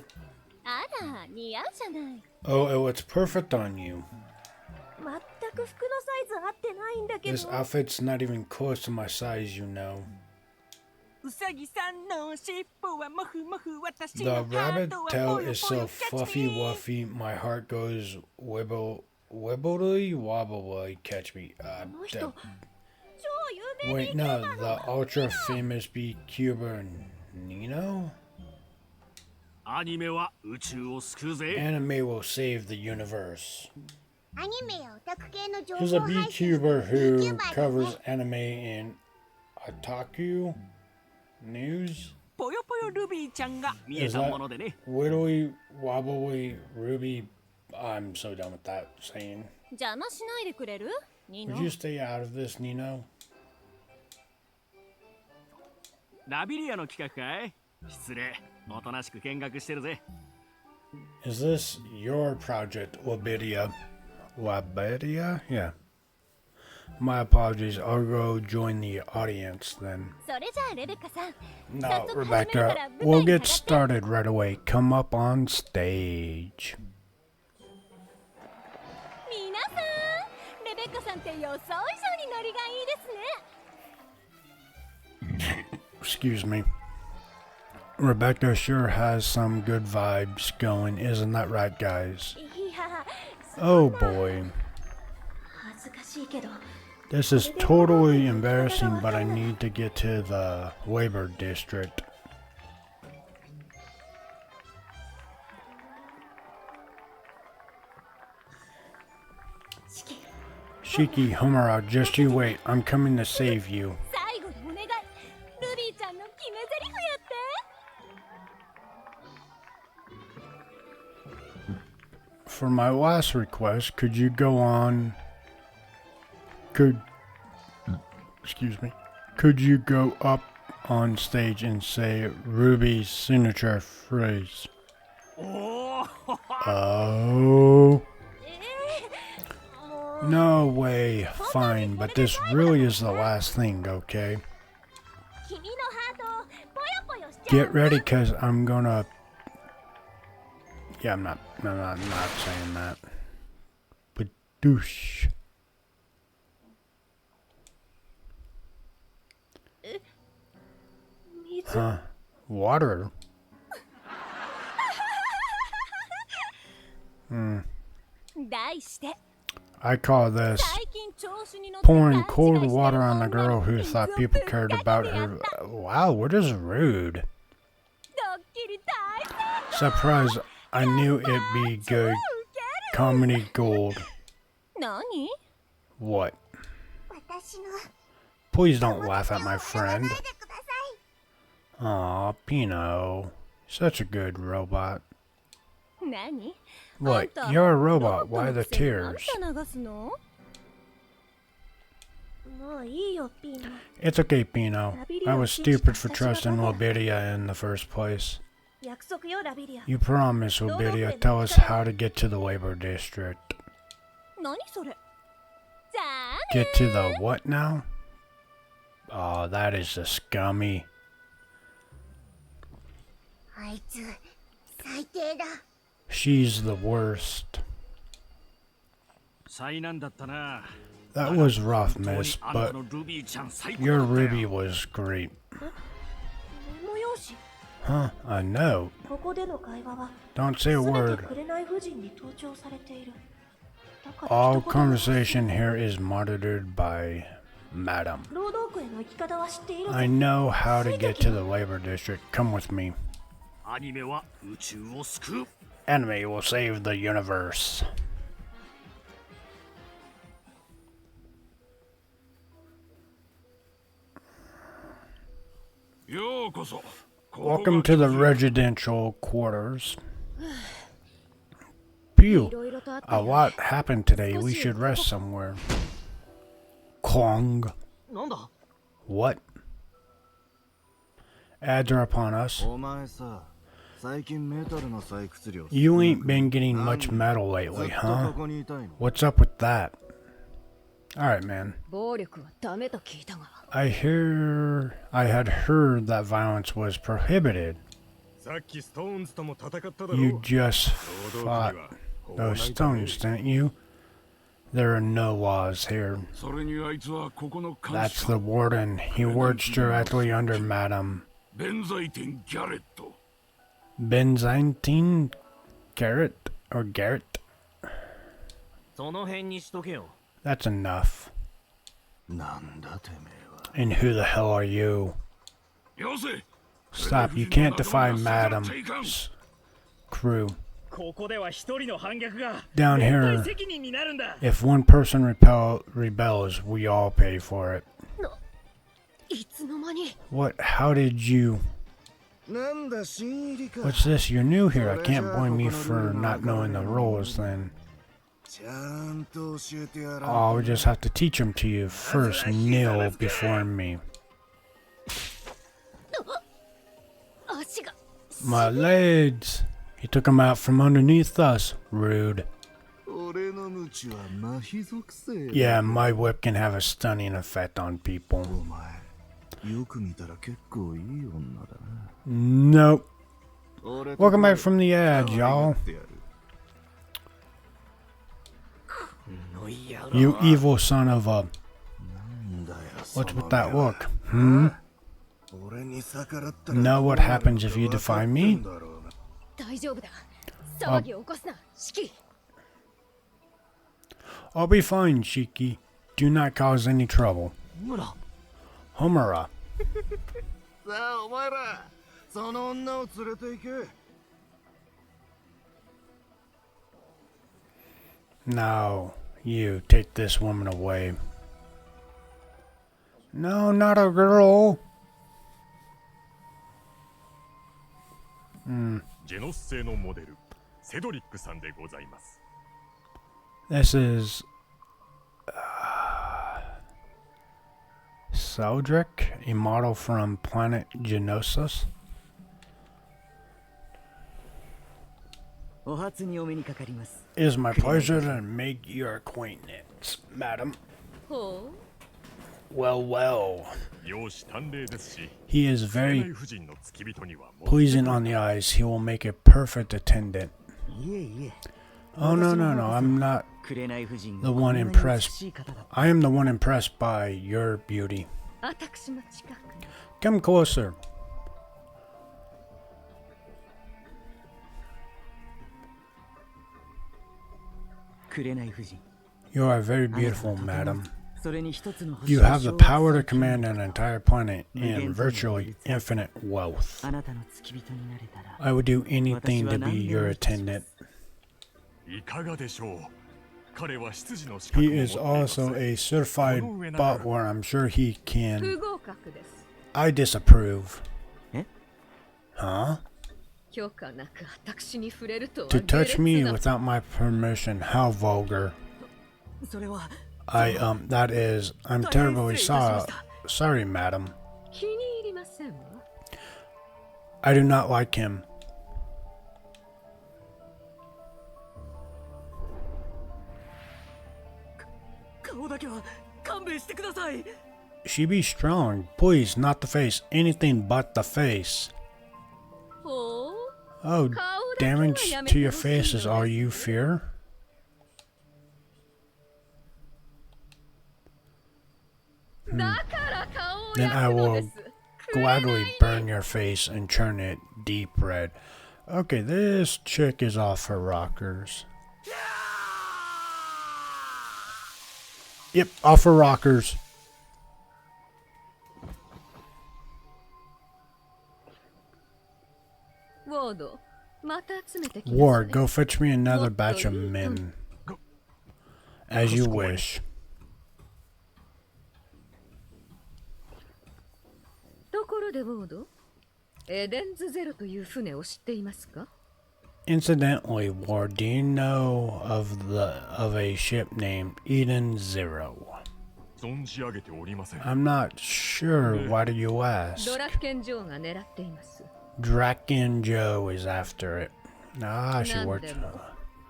C: あら似合うじゃない
A: Oh, it's perfect on you.
C: 全く服のサイズ合ってないんだけ
A: This
C: ど
A: outfit's not even close to my size, you know.
E: うさぎさんの尻尾はもふもふ私
A: The
E: のハ
A: rabbit
E: ートは
A: tail
E: ぽよ
A: is
E: ぽ
A: so
E: よ catch
A: fluffy
E: me
A: wuffy, my heart goes wibbly wobbly, catch me.
C: この人超有名
A: Wait, no, the ultra famous beekeeper Nino?
D: アニメは宇宙を救うぜ。
A: Anime will save the universe.
F: アニメやオタク系の情
A: He's a
F: 報配信
A: beekeeper who
F: YouTuber だね
A: covers anime and otaku news.
E: ぽよぽよルビーちゃんが見え
A: Is
E: た
A: that
E: ものでね
A: wibbly wobbly ruby? I'm so done with that saying.
C: 邪魔しないでくれるニノ
A: Would you stay out of this, Nino?
E: ラビリアの企画かい失礼おとなしく見学してるぜ
A: Is this your project, Labidia? Labidia? Yeah. My apologies. I'll go join the audience then.
C: それじゃあレベッカさん
A: No,
C: 早速始めるか
A: Rebecca,
C: ら舞台
A: we'll
C: に上が
A: get
C: って
A: started right away. Come up on stage.
C: 予想以上にノリがいいですね。
A: Excuse me. Rebecca sure has some good vibes going, isn't that right, guys?
C: いや、
A: Oh boy.
C: 恥ずかしいけど、
A: This is totally embarrassing, but I need to get to the labor district. Shiki, Homura, just you wait. I'm coming to save you.
C: 最後にお願い。ルビーちゃんの決め台詞やって。
A: For my last request, could you go on... Excuse me. Could you go up on stage and say Ruby's signature phrase?
E: おお
A: Oh...
C: もう
A: No way. Fine, but this really is the last thing, okay?
C: 君のハートをぽよぽよしちゃう。
A: Get ready, cause I'm gonna... Yeah, I'm not saying that. But douche.
C: 水
A: Huh. Water?
C: 題して
A: I call this
C: 最近調子に乗って
A: pouring
C: 勘違
A: cold
C: いしてる
A: water on the
C: 女
A: girl
C: の
A: who
C: 水
A: thought
C: を
A: people
C: ぶっか
A: cared
C: け
A: about
C: てや
A: her.
C: った
A: Wow, what is rude?
C: ドッキリ大成
A: Surprise, I knew it'd be good
C: ウケる
A: comedy gold.
C: 何
A: What?
F: 私の
A: Please don't laugh at my
F: 笑わ
A: friend.
F: ないでください。
A: Aw, Pino. Such a good robot.
C: 何
A: What?
C: あんた
A: You're a
C: ロボ
A: robot.
C: ット
A: Why
C: の
A: the
C: くせになん
A: tears?
C: て流すのもういいよピーノ
A: It's okay, Pino. I was stupid for trusting Lobedia in the first place.
C: 約束よラビリア
A: You promised, Lobedia. Tell us how to get to the labor district.
C: 何それじゃあね
A: Get to the what now? Oh, that is a scummy.
F: あいつ最低だ。
A: She's the worst.
E: 災難だったな。
A: That was rough,
E: 本当に
A: miss,
E: あんた
A: but
E: のルビーちゃん最高
A: your
E: だったよ
A: Ruby was great.
C: メモ用紙
A: Huh? A note?
C: ここでの会話は
A: Don't say a
C: 全て
A: word.
C: 紅夫人に盗聴されているだから
A: All
C: 一言も
A: conversation here is monitored by Madam.
C: 労働区への行き方は知っている
A: I know how to get to the labor district. Come with me.
E: アニメは宇宙を救う。
A: Enemy will save the universe.
B: ようこそ。
A: Welcome to the residential quarters. Pew.
C: いろいろとあった
A: A
C: よ
A: lot happened today. We should rest somewhere. Klong.
E: なんだ
A: What? Ads are upon us.
G: お前さ、最近メタルの採掘量
A: You ain't been getting much metal
G: ず
A: lately,
G: っと
A: huh?
G: ここにいたいの
A: What's up with that? Alright, man.
C: 暴力はダメと聞いたが
A: I had heard that violence was prohibited.
B: さっきストーンズとも戦っただろう。
A: You just
B: 労
A: fought
B: 働組は
A: those stones, didn't you? There are no laws here.
B: それにあいつはここの監
A: That's
B: 視
A: the warden. He works directly under Madam
B: 弁財天ギャレット。
A: Benzaintine Garrett or Garrett.
E: その辺にしとけよ。
A: That's enough.
G: なんだてめえは
A: And who the hell are you?
B: よせ。
A: Stop, you can't defy Madam's crew.
E: ここでは一人の反逆が
A: Down
E: 連
A: here,
E: 帯責任になるんだ。
A: if one person rebels, we all pay for it.
C: いつの間に
A: What? How did you...
G: なんだ新入りか
A: What's this? You're new here. I can't blame you for not knowing the rules then.
G: ちゃんと教えてやらん
A: Oh, we just have to teach them to you. First, kneel before me.
C: 足が
A: My legs! He took them out from underneath us. Rude.
G: 俺のムチは麻痺属性
A: Yeah, my whip can have a stunning effect on people.
G: お前よく見たら結構いい女だ
A: Nope.
G: な俺
A: Welcome back from the ad, y'all.
G: てやる
A: You evil son of a...
G: なんだよ
A: What's
G: その
A: with that
G: 目は
A: look? Hmm?
G: 俺に逆らったら
A: Know what happens if you defy me?
G: どうなるか分かってんだろうな
C: 大丈夫だ騒ぎを起こすなシキ
A: I'll be fine, Shiki. Do not cause any trouble.
E: ほら
A: Homura.
G: さあお前らその女を連れて行け
A: No, you take this woman away. No, not a girl.
H: ジェノス製のモデルセドリックさんでございます。
A: This is Seldrick, a model from planet Geonosis.
I: お初にお目にかかります。
A: It is my pleasure to make your acquaintance, madam.
C: ほ
A: Well, well.
H: 容姿端麗ですし、
A: He is
H: 紅
A: very
H: 夫人の付き人にはも
A: pleasing on the eyes. He will make a perfect attendant.
I: いえいえ。
A: Oh, no, no, no. I'm not
I: 紅夫人
A: the
I: が
A: one
I: こんなに
A: impressed.
I: 美しい方だ。
A: I am the one impressed by your beauty.
C: う私も近く
A: Come closer.
I: 紅夫人。
A: You are very beautiful, madam.
I: それに一つの星
A: You
I: を
A: have the
I: 掌握
A: power
I: す
A: to
I: る権
A: command
I: 利
A: an entire planet and
I: Mugen
A: virtually
I: Zone.
A: infinite wealth.
I: あなたの付き人になれたら
A: I would do anything to be your attendant.
H: いかがでしょう。彼は執事の資格を
A: He
H: 持ってい
A: is
H: ます
A: also a certified butler. I'm sure he
C: 不
A: can.
C: 合格です
A: I disapprove.
I: え
A: Huh?
C: 許可なく私に触れるとは
A: To touch me
C: 下劣な
A: without my permission. How vulgar.
I: それは
A: That is, I'm terribly sorry, madam.
C: 気に入りませんわ
A: I do not like him.
I: 顔だけは勘弁してください。
A: She be strong. Please, not the face. Anything but the face.
C: ほう
A: Oh,
C: 顔だけは
A: damage
C: やめ
A: to
C: て
A: your
C: ほしいの
A: face
C: で
A: is
C: す
A: all you fear?
C: だから顔を
A: Then I
C: 焼くの
A: will
C: です
A: gladly burn your face and turn it deep red. Okay, this chick is off her rockers. Yep, off her rockers.
C: ウォードまた集めてきなさい
A: Ward, go fetch me another batch of men. As you wish.
C: ところでウォードエデンズゼロという船を知っていますか
A: Incidentally, Ward, do you know of a ship named Eden Zero?
H: 存じ上げておりません。
A: I'm not sure. Why do you
C: ド
A: ask?
C: ラッケンジョーが狙っています
A: Draken Joe is after it. Ah, she
C: なん
A: works.
C: でも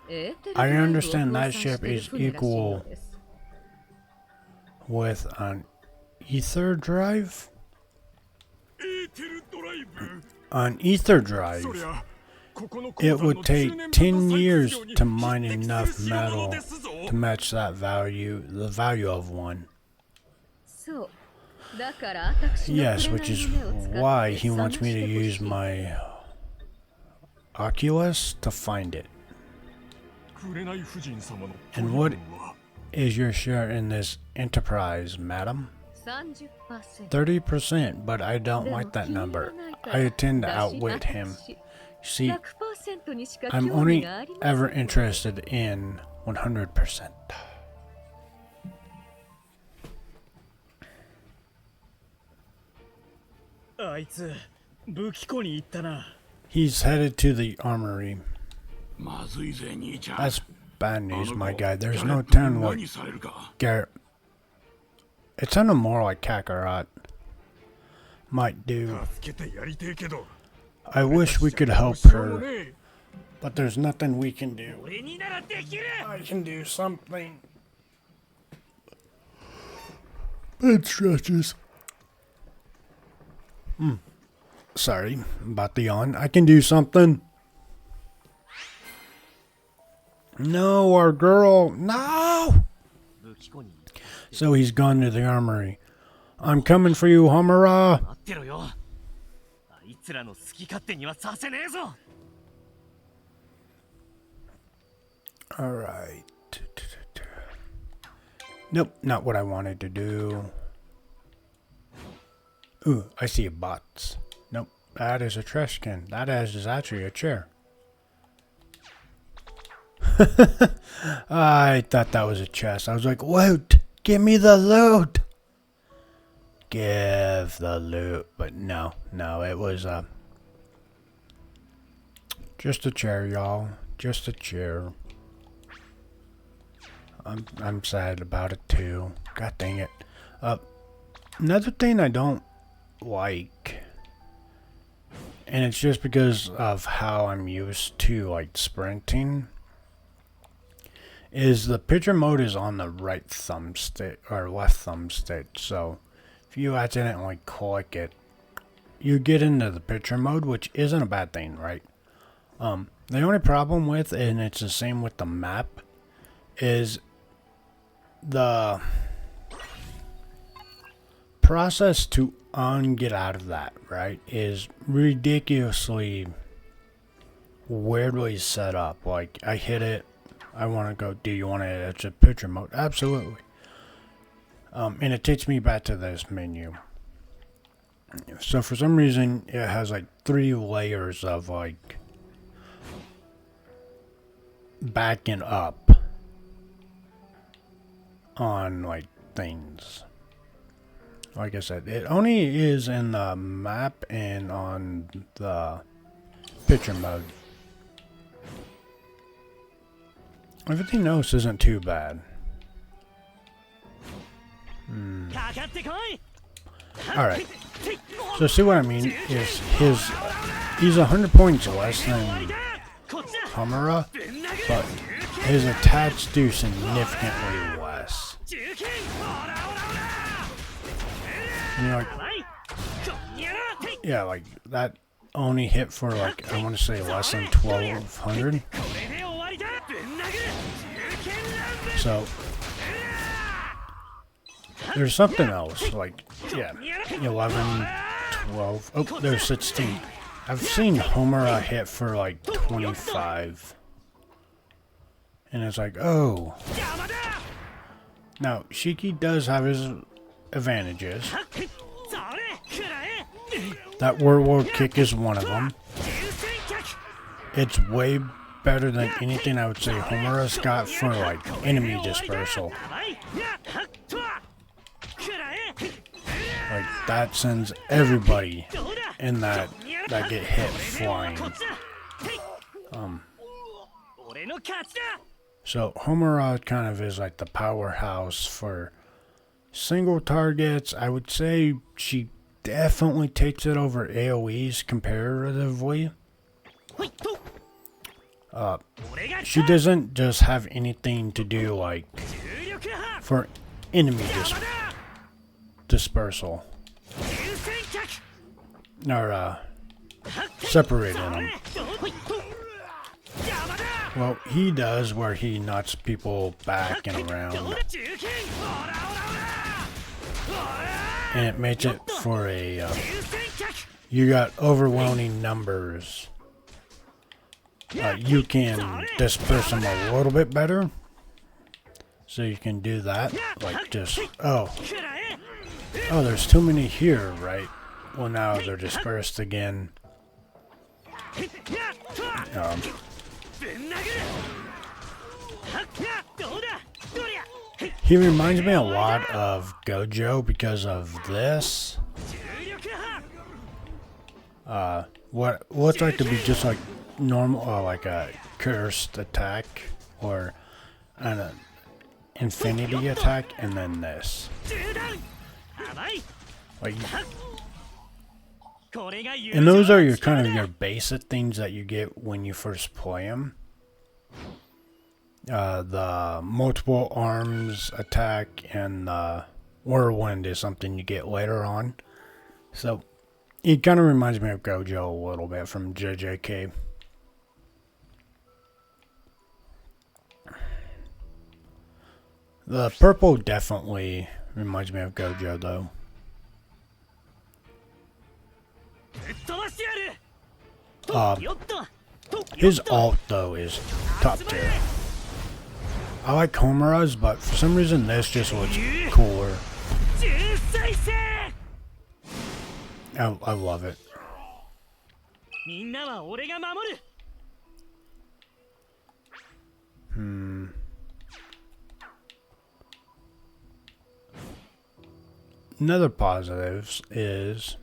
C: エーテル
A: I
C: ドライブを
A: understand
C: 搭
A: that
C: 載して
A: ship
C: いる
A: is
C: 船らしい
A: equal
C: のです
A: with an ether drive?
H: エーテルドライブ。
A: An ether drive.
H: そりゃ、ここの鉱
A: It
H: 山の
A: would take
H: 10
A: 10
H: 年
A: years
H: 分の採掘量に
A: to mine
H: 匹敵
A: enough
H: する代物
A: metal
H: ですぞ。
A: to match that value, the value of one.
C: そうだから私の
A: Yes, which is
C: 紅の目を使って
A: why he
C: 探
A: wants me
C: し
A: to
C: てほし
A: use
C: い
A: my Oculus to find it.
H: 紅夫人様の
A: And
H: 取
A: what
H: り分は
A: is your share in this enterprise, madam?
C: 30%
A: 30%, but I don't
C: でも
A: like that
C: 気に入
A: number.
C: らないから
A: I tend to
C: だし
A: outwit him.
C: 私
A: See,
C: 100% にしか
A: I'm
C: 興味
A: only
C: がありません
A: ever interested in 100%.
D: あいつ武器庫に行ったな。
A: He's headed to the armory.
B: まずいぜ兄ちゃん
A: That's bad news,
B: あの子
A: my guy.
B: ギ
A: There's
B: ャレ
A: no
B: ットに
A: telling what
B: 何されるか
A: Garrett. It sounded more like Kakarot might do.
H: 助けてやりてえけど、
A: I wish we could help
H: しょうも
A: her,
H: ねえ。
A: but there's nothing we can do.
D: 俺にならできる。
A: I can do something. It stretches. Sorry about the yawn. I can do something. No, our girl. No! So he's gone to the armory. I'm coming for you, Homura!
I: 待ってろよ。あいつらの好き勝手にはさせねえぞ。
A: Alright. Nope, not what I wanted to do. Ooh, I see a box. Nope, that is a trash can. That is actually a chair. I thought that was a chest. I was like, loot! Give me the loot! Give the loot. But no, it was just a chair, y'all. Just a chair. I'm sad about it too. God dang it. Another thing I don't like, and it's just because of how I'm used to like sprinting, is the picture mode is on the right thumbstick or left thumbstick. So if you accidentally click it, you get into the picture mode, which isn't a bad thing, right? The only problem with, and it's the same with the map, is the process to get out of that, right, is ridiculously weirdly set up. Like, I hit it, I want to go, do you want it? It's a picture mode. Absolutely. And it takes me back to this menu. So for some reason, it has like 3 layers of like backing up on like things. Like I said, it only is in the map and on the picture mode. Everything else isn't too bad. Alright. So see what I mean is he's 100 points less than Homura, but his attacks do significantly less. And you're like, yeah, like that only hit for like, I want to say less than 1200. So there's something else, like, yeah, 11, 12, oh, there's 16. I've seen Homura hit for like 25. And it's like, oh. Now, Shiki does have his advantages. That Warlord kick is one of them. It's way better than anything I would say Homura's got for like enemy dispersal. Like, that sends everybody in that get hit flying. So Homura kind of is like the powerhouse for single targets. I would say she definitely takes it over AoEs comparatively. She doesn't just have anything to do like for enemy dispersal or separating them. Well, he does, where he knocks people back and around, and it makes it for a you got overwhelming numbers. You can disperse them a little bit better, so you can do that. Like, just oh, there's too many here, right? Well, now they're dispersed again. He reminds me a lot of Gojo because of this. What's like to be just like normal, like a cursed attack or an infinity attack, and then this. Like, and those are your kind of your basic things that you get when you first play them. The multiple arms attack and the whirlwind is something you get later on. So it kind of reminds me of Gojo a little bit from JJK. The purple definitely reminds me of Gojo, though.
I: ぶっ飛ばしてやる
A: Um,
I: よっと
A: his alt, though, is top tier. I like Homura's, but for some reason this just looks cooler.
I: 重再生
A: I love it.
I: みんなは俺が守る
A: Another positives is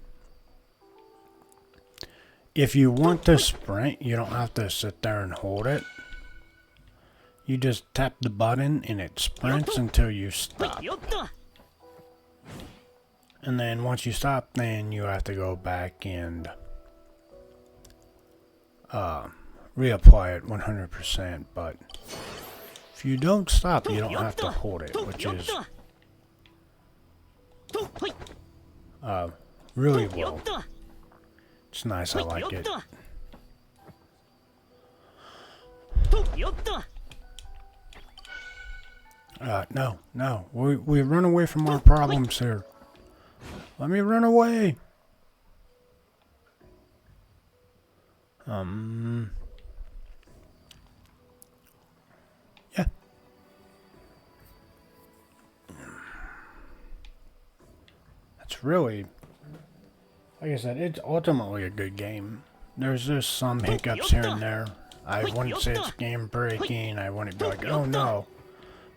A: if you want to sprint, you don't have to sit there and hold it. You just tap the button and it sprints until you stop.
I: よっと
A: And then once you stop, then you have to go back and reapply it 100%. But if you don't stop, you don't have to hold it, which is really
I: よ
A: well.
I: っと
A: It's nice. I like it.
I: よっと
A: No. We run away from our problems here. Let me run away. Yeah. That's really, like I said, it's ultimately a good game. There's just some hiccups here and there. I wouldn't say it's game breaking. I wouldn't be like, oh no.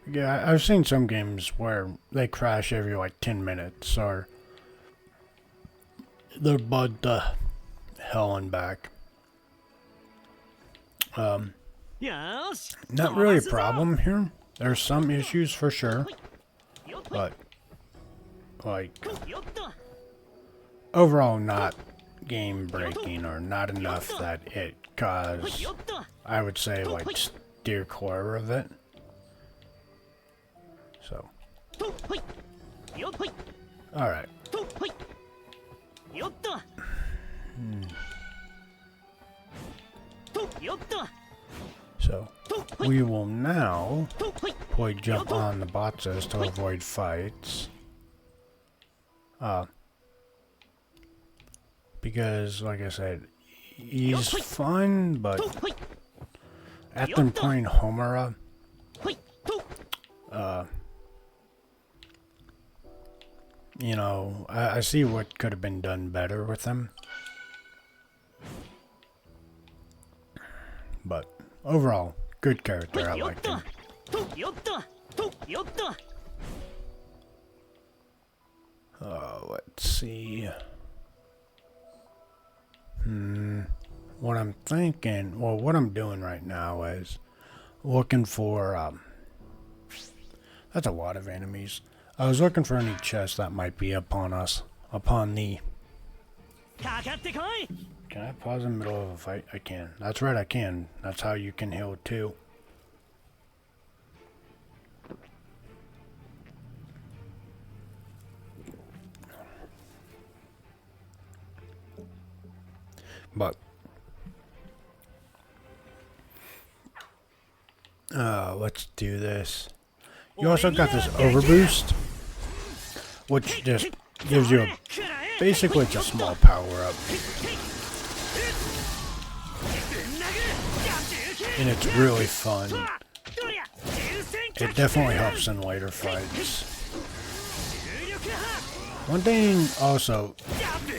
A: Yeah, I've seen some games where they crash every like 10 minutes or they're bugged to hell and back.
I: よーし
A: Not really a problem here. There's some issues for sure,
I: よっと
A: but like
I: よっと
A: overall not game breaking or not enough that it caused,
I: よっと
A: I would say, like steer clear of it. So,
I: とほいよっほい
A: alright.
I: とほいよっととよっと
A: So,
I: とほい
A: we will now
I: とほい
A: play jump on the boxes to avoid fights. Because, like I said, he's fun, but
I: とほい
A: after playing Homura,
I: ほいと
A: you know, I see what could have been done better with him. But overall, good character. I
I: よっ
A: liked
I: と
A: him.
I: とよっととよっと
A: Let's see. What I'm thinking, well, what I'm doing right now is looking for, that's a lot of enemies. I was looking for any chests that might be upon us, upon the,
I: かかってこい
A: can I pause in the middle of a fight? I can. That's right, I can. That's how you can heal too. But let's do this. You also got this overboost, which just gives you a, basically it's a small power up, and it's really fun. It definitely helps in later fights. One thing also,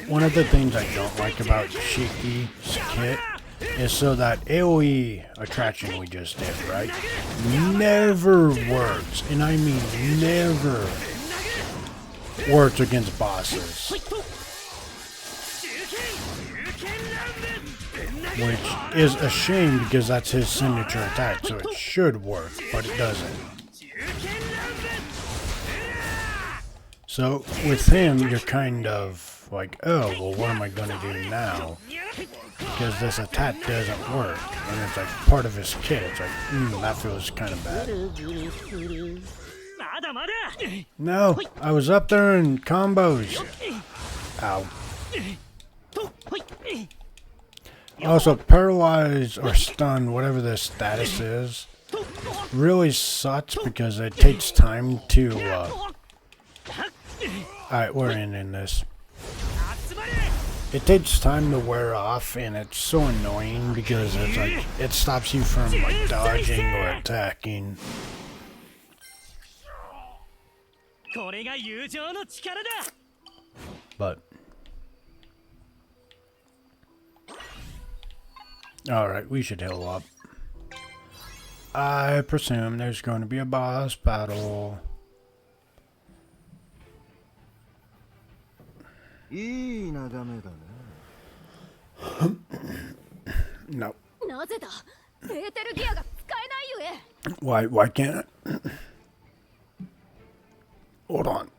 A: one of the things I don't like about Shiki's kit is so that AoE attraction we just did, right? Never works, and I mean never works against bosses. Which is a shame because that's his signature attack, so it should work, but it doesn't. So with him, you're kind of like, oh, well, what am I going to do now? Because this attack doesn't work, and it's like part of his kit. It's like, that feels kind of bad.
I: まだまだ
A: No, I was up there in combos. Ow.
I: とほい
A: Also, paralyzed or stunned, whatever the status is, really sucks because it takes time to, alright, we're in this. It takes time to wear off, and it's so annoying because it's like, it stops you from, like, dodging or attacking.
I: これが友情の力だ
A: But alright, we should heal up. I presume there's going to be a boss battle.
G: いい眺めだね。
A: No.
C: なぜだエーテルギアが使えないゆえ
A: Why can't it? Hold on.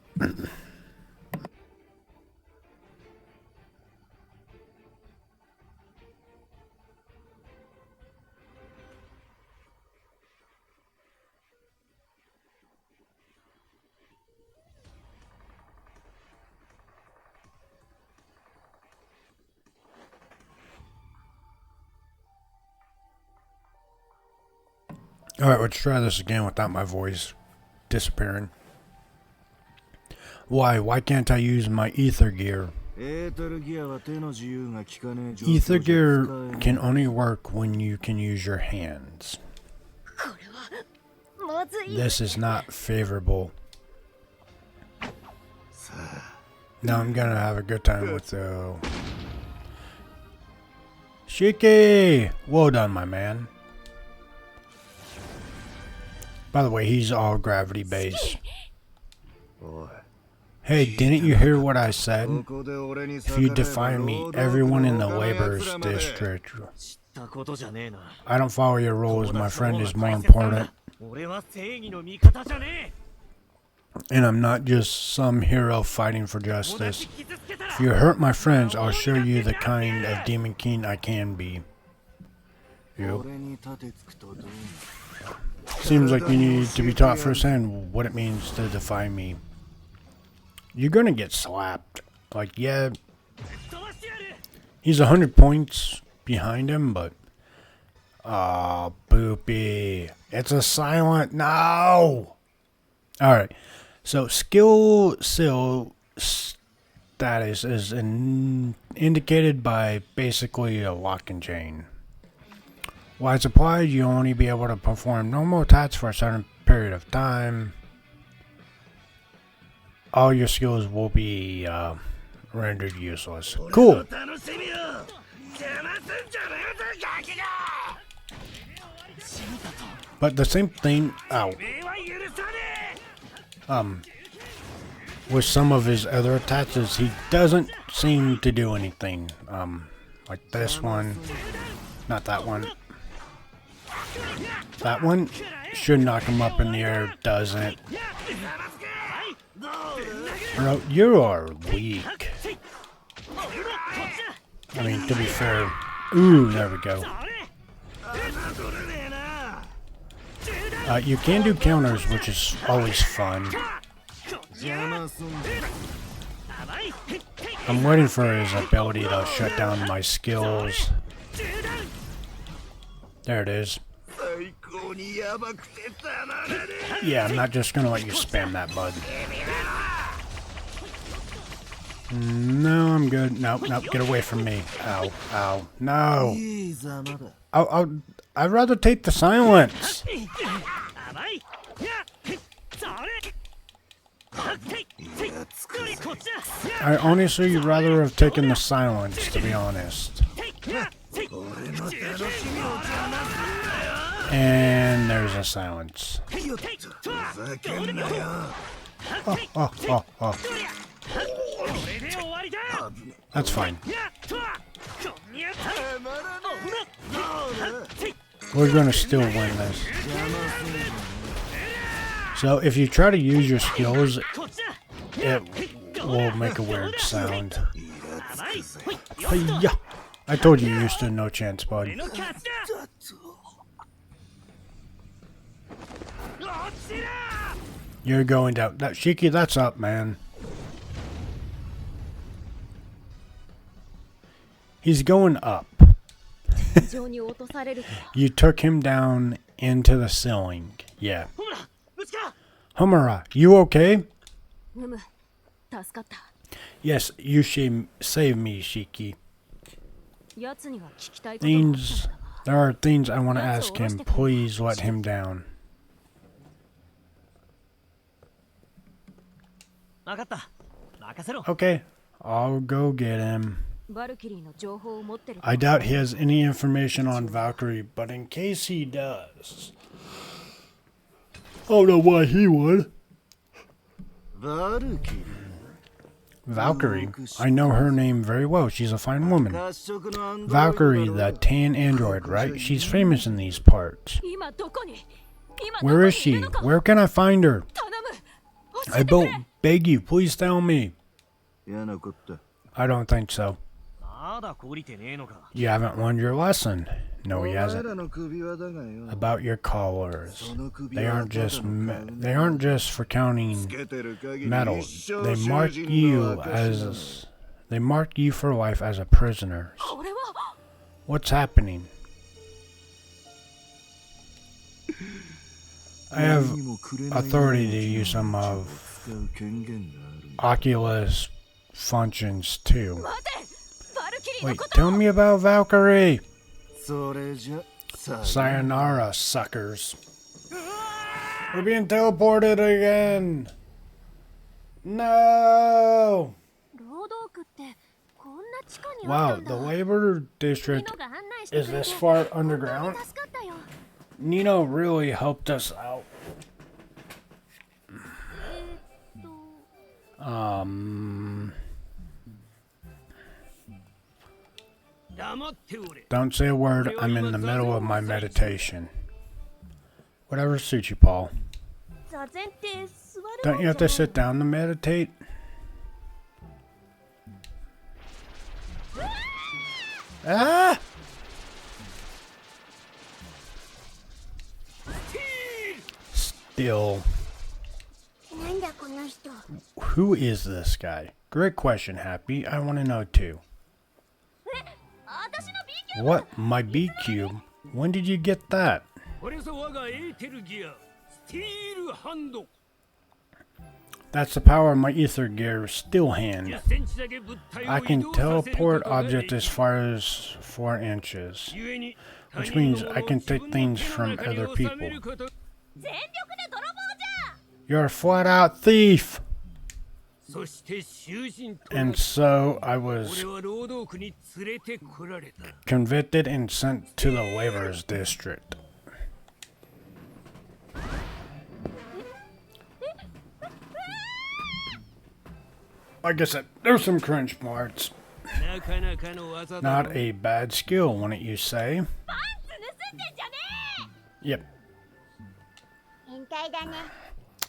A: Alright, let's try this again without my voice disappearing. Why can't I use my ether gear?
G: エーテルギアは手の自由が利かねえ状況
A: Ether
G: じゃ
A: gear
G: 使えない
A: can only work when you can use your hands.
C: これはまずい
A: This is not favorable. Now I'm gonna have a good time with Shiki! Well done, my man. By the way, he's all gravity based.
G: おい
A: Hey, didn't you hear what I said?
G: ここで俺に
A: If
G: 逆
A: you
G: らえば
A: defy me,
G: 労働
A: everyone in the
G: 力の
A: labor's
G: 奴らまで
A: district.
I: 知ったことじゃねえな
A: I don't follow your rules. My friend is more important.
I: 俺は正義の味方じゃね
A: And I'm not just some hero fighting for
I: え同
A: justice.
I: じ傷つけたら
A: If you hurt my friends, I'll show you the kind of Demon King I can be. You.
G: 俺に立てつくとどうなる
A: Seems like you need to be taught firsthand what it means to defy me. You're gonna get slapped. Like, yeah,
I: 飛ばしてやる
A: he's 100 points behind him, but... Aw, Boopy. It's a silent... No! Alright. So, skill seal status is indicated by basically a lock and chain. While it's applied, you'll only be able to perform normal attacks for a certain period of time. All your skills will be rendered useless. Cool!
B: 楽しみよ邪魔すんじゃねえぞガキが
A: But the same thing, ow,
B: 目は許さね
A: with some of his other attacks is he doesn't seem to do anything. Like this one, not that one. That one should knock him up in the air, doesn't. Bro, you are weak. I mean, to be fair. Ooh, there we go. You can do counters, which is always fun.
G: 邪魔すんだ
A: I'm waiting for his ability to shut down my skills. There it is.
G: 最高にヤバくてたまらね
A: Yeah, I'm not just gonna let you spam that, bud. No, I'm good. Nope, get away from me. Ow, ow,
G: え
A: no.
G: いいざまだ
A: I'd rather take the silence.
I: 甘いそれ
A: I honestly rather have taken the silence, to be honest. And there's a silence.
G: ふざけんなよ
A: Oh, oh, oh.
I: これで終わりだ
A: That's fine.
G: たまらねえ
A: We're gonna still win this. So if you try to use your skills,
I: こっちだ
A: it will make a weird sound.
I: 甘い
A: Hiya! I told you you stood no chance, bud.
I: 俺の勝ちだ落ちろ
A: You're going down. That Shiki, that's up, man. He's going up.
C: 非常に落とされるとは
A: You took him down into the ceiling. Yeah.
I: ほらぶつか
A: Homura, you okay?
C: うむ助かった。
A: Yes, you should save me, Shiki.
C: 奴には聞きたいことがあったの
A: Things,
C: だ
A: there are things I want to ask him. Please let him down.
I: 分かった任せろ
A: Okay, I'll go get him.
C: バルキリーの情報を持ってる。
A: I doubt he has any information on Valkyrie, but in case he does, I don't know why he would.
G: バルキリ
A: Valkyrie, I know her name very well. She's a fine woman.
G: 褐色のアンドロイド
A: Valkyrie,
G: だろ
A: the tan android, right? She's famous in these parts.
C: 今どこに？今
A: Where is she? Where can I find her?
C: 頼む。
A: I beg you, please tell me.
G: 嫌なこった
A: I don't think so.
I: まだ懲りてねえのか
A: You haven't learned your lesson. No,
G: お
A: he
G: 前
A: hasn't.
G: らの首輪だがよ
A: About your collars.
G: その首
A: They
G: 輪
A: aren't
G: はただ
A: just
G: の買う
A: they aren't just for counting
G: つけてる限り
A: metal.
G: 一生
A: They
G: 囚
A: mark
G: 人の
A: you
G: 証だ
A: as they mark you for life as a prisoner.
C: これは
A: What's happening? I have
G: 何もくれない
A: authority to use some of
G: 使う権限があるんだ
A: Oculus functions too.
C: 待て。バルキリーの
A: Wait,
C: こと
A: tell me about Valkyrie.
G: それじゃさ
A: Sayonara, suckers. We're being teleported again. No.
F: 労働区ってこんな地下にあ
A: Wow,
F: ったん
A: the
F: だ
A: labor
F: ニ
A: district
F: ノが案内してく
A: is
F: れ
A: this
F: て
A: far
F: 本当に
A: underground.
F: 助かったよ
A: Nino really helped us out.
F: と
D: 黙っておれ
A: Don't say a word. I'm in the middle of my meditation. Whatever suits you, Paul.
F: 座禅って座る
A: Don't you have to sit down to meditate? Ah! Still,
F: なんだこの人
A: who is this guy? Great question, Happy. I want to know too.
F: 私の B 級
A: What? My B cube? When did you get that?
D: これぞ我がエーテルギアスティールハンド
A: That's the power of my ether gear, Steel Hand.
D: 10センチだけ物体を
A: I
D: 移
A: can
D: 動させること
A: teleport
D: がで
A: objects
D: き
A: as far as 4 inches.
D: 故に
A: Which
D: 他人
A: means
D: の
A: I
D: も
A: can
D: のを
A: take
D: 自分の
A: things
D: 手
A: from
D: の中に
A: other
D: 収め
A: people.
D: ること
F: 全力で泥棒じゃ
A: You're a flat out thief!
D: そして囚人と
A: And so I was
D: 俺は労働区に連れてこられた
A: convicted and sent to the laborers district. Like I said, there's some cringe parts.
D: なかなかの技だ
A: Not a bad skill, wouldn't you say?
F: パンツ盗んでんじゃね
A: Yep,
F: え変態だね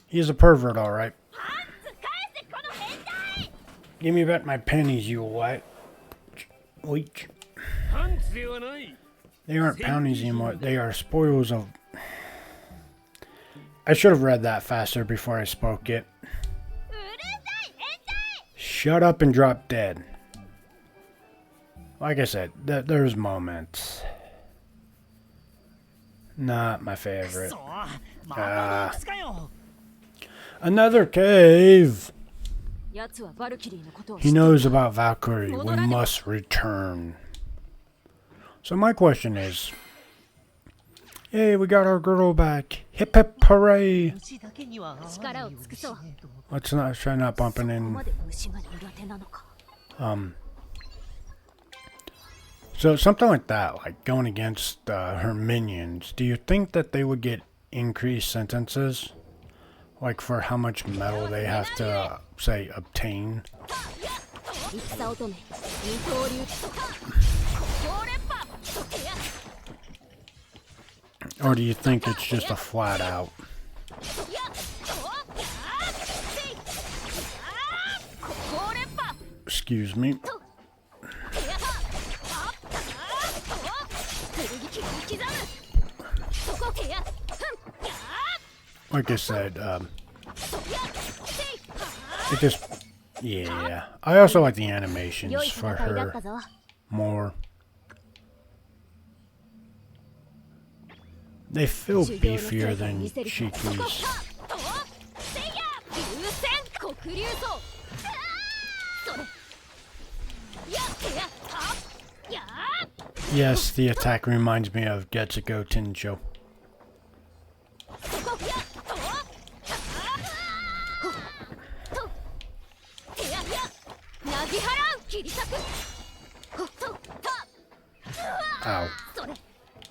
A: he's a pervert, alright.
F: パンツ返せこの変態
A: Give me back my pennies, you what? Leech.
D: パンツではない
A: They aren't pennies anymore, they are spoils of... I should have read that faster before I spoke it.
F: うるさい変態
A: Shut up and drop dead. Like I said, there's moments. Not my favorite.
I: そうまた洞窟かよ
A: Another cave!
C: 奴はバルキリーのことを
A: He knows about Valkyrie. We must return. So my question is... Hey, we got our girl back. Hip hip hooray!
I: 虫だけには
C: 力を尽くそう
A: Let's not try not bumping
C: ここ
A: in.
C: まで虫が苦手なのか
A: So something like that, like going against her minions, do you think that they would get increased sentences? Like for how much metal they have to, say, obtain?
C: 戦乙女二刀流強烈パ
A: Or do you think it's just a flat out?
C: いやおあせいあ強烈パ
A: Excuse me.
C: 剣切り刻むそこけや
A: Like I said, it just... Yeah. I also like the
F: 良
A: animations
F: い
A: for
F: 戦いだっ
A: her
F: たぞ
A: more. They feel beefier than Shiki's.
F: せいや流線黒竜層それやってやったや
A: Yes, the attack reminds me of Getsuko Tenjo.
F: そこやっととてややなぎ払う切り裂くほっとた
A: Ow.
F: それ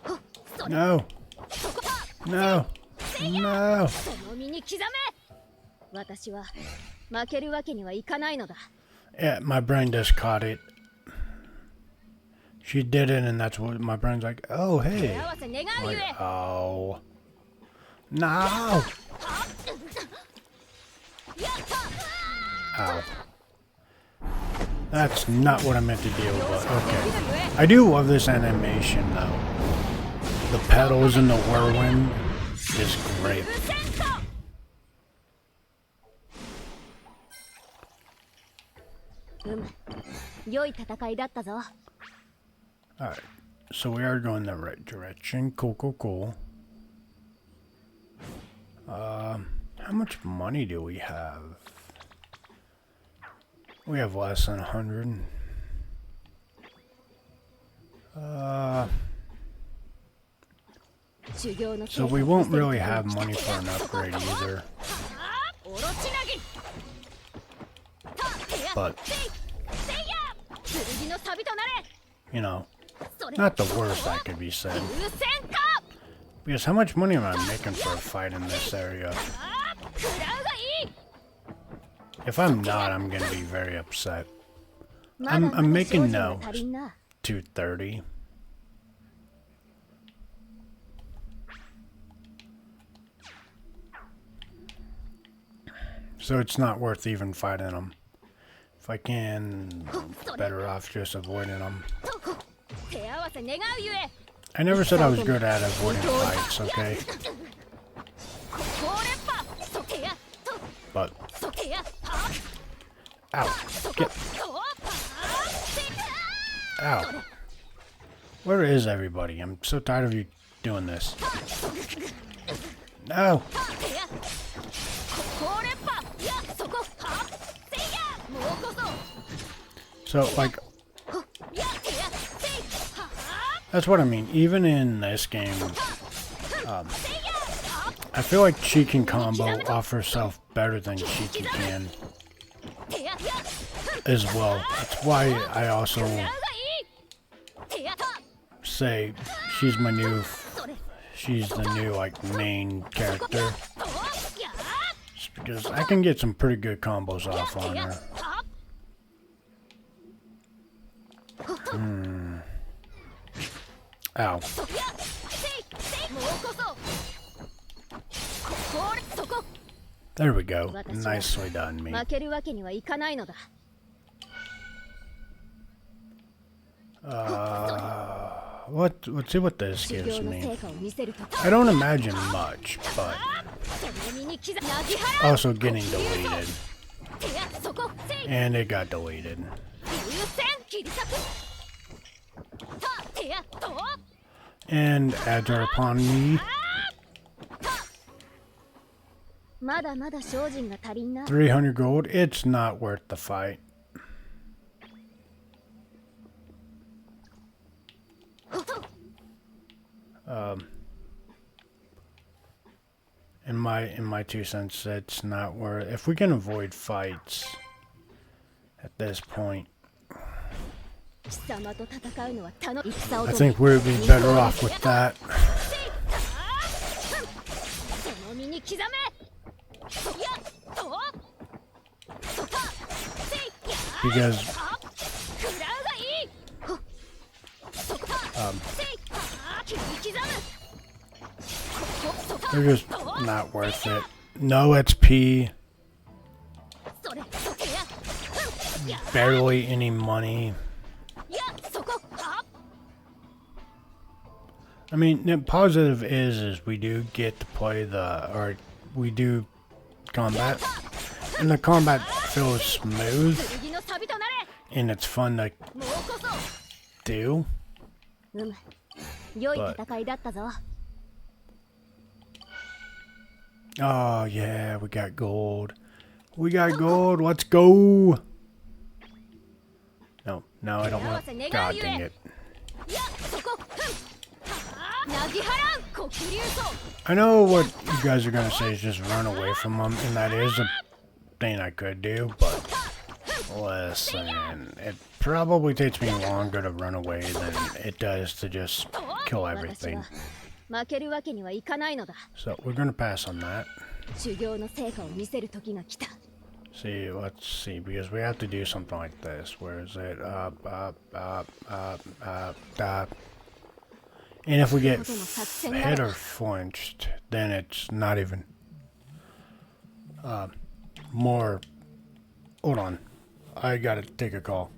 F: ほっそれ
A: No.
F: そこた
A: No. No.
F: その身に刻め私は負けるわけにはいかないのだ
A: Yeah, my brain just caught it. She did it, and that's what my brain's like. Oh,
F: 手
A: hey.
F: 合わせ願うゆ
A: Like,
F: え
A: oh. No.
F: やった
A: Ow. That's not what I meant to do, but okay. I do love this animation, though. The petals and the whirlwind is great.
F: 流線層良い戦いだったぞ
A: Alright, so we are going the right direction. Cool, cool, cool. How much money do we have? We have less than 100. So we won't really have money for an upgrade either.
F: おろしなぎたてや
A: But,
F: せいや剣のサビとなれ
A: you know,
F: それ
A: not the worst that could be said.
F: 流線か
A: Because how much money am I making for a fight in this area?
F: 食らうがいい
A: If I'm not, I'm gonna be very upset.
F: まだまだ
A: I'm making
F: 精進が
A: notes.
F: 足りんな
A: 230. So it's not worth even fighting them. If I can, better off just avoiding them.
F: 手合わせ願うゆえ
A: I never said I was good at avoiding fights, okay?
F: ここ連覇そてやと
A: But,
F: そてやは
A: ow,
F: そこ
A: get,
F: とせ
A: ow. Where is everybody? I'm so tired of you doing this. No!
F: てやここ連覇やそこはせいやもうこそ
A: So, like,
F: やてやせいは
A: that's what I mean. Even in this game,
F: せいやは
A: I feel like she can combo off herself better than Shiki can
F: 手やや
A: as well. That's why I also
F: 食らうがいい手やた
A: say she's my new,
F: それ
A: she's the new like main character.
F: とや
A: Just because I can get some pretty good combos
F: や
A: off
F: 手
A: on
F: や
A: her.
F: は
A: Ow.
F: そやせいせいもうこそこれそこ
A: There we go. Nicely done, me.
F: 負けるわけにはいかないのだ
A: Let's see what this
F: 修
A: gives
F: 行の
A: me.
F: 成果を見せると
A: I don't imagine much, but
F: その身に刻なぎ払う
A: also getting deleted.
F: 手やそこせい
A: And it got deleted.
F: 流線切り裂くた手やと
A: And adds her upon me.
F: まだまだ精進が足りんな
A: 300 gold. It's not worth the fight. In my 2 cents, it's not worth. If we can avoid fights at this point,
F: 貴様と戦うのは戦を
A: I think we'd be better off with that.
F: その身に刻めそやとそたせいや
A: Because
F: 食らうがいいほっそこたせい切り刻むここそた
A: they're just not worth it. No XP,
F: それそてやや
A: barely any money.
F: やそこは
A: I mean, the positive is we do get to play or we do combat, and the combat feels smooth,
F: 剣のサビとなれ
A: and it's fun to
F: もうこそ
A: do.
F: 良い戦いだったぞ
A: Oh, yeah, we got gold. We got gold. Let's go. No, no, I don't want. God dang it.
F: いやそこなぎ払う黒竜層
A: I know what you guys are gonna say is just run away from them, and that is a thing I could do, but listen, it probably takes me longer to run away than it does to just kill
F: 私
A: everything.
F: は負けるわけにはいかないのだ
A: So we're gonna pass on that.
F: 修行の成果を見せる時が来た
A: See, let's see, because we have to do something like this. Where is it? Up. And if we get hit or flinched, then it's not even more. Hold on, I gotta take a call.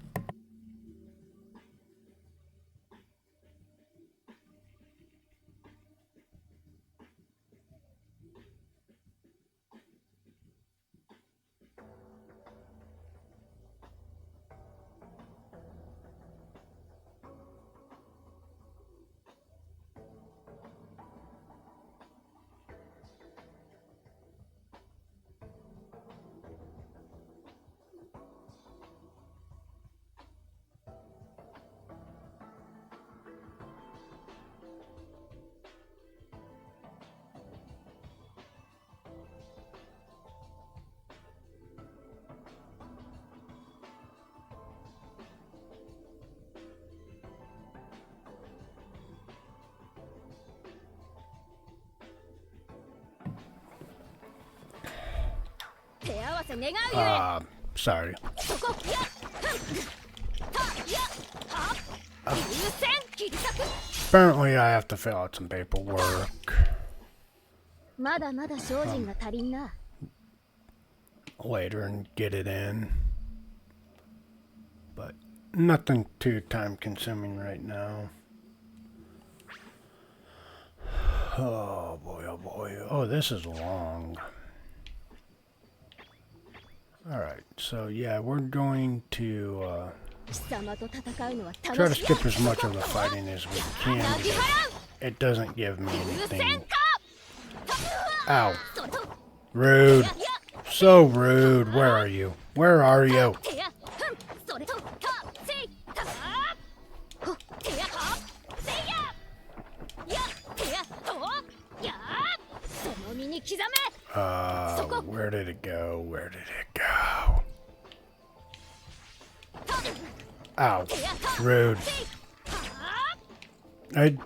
A: Sorry. Apparently I have to fill out some paperwork.
F: まだまだ精進が足りんな
A: Later and get it in. But nothing too time consuming right now. Oh boy, oh boy. Oh, this is long. Alright, so yeah, we're going to
F: 貴様と戦うのは
A: try
F: 楽
A: to
F: しい
A: skip as much of the fighting as we can because it doesn't give me anything. Ow. Rude. So rude. Where are you? Where are you?
F: てやふんそれとたせいたほてやはせいややてやとやその身に刻め
A: Where did it go? Where did it go? Ow. Rude. I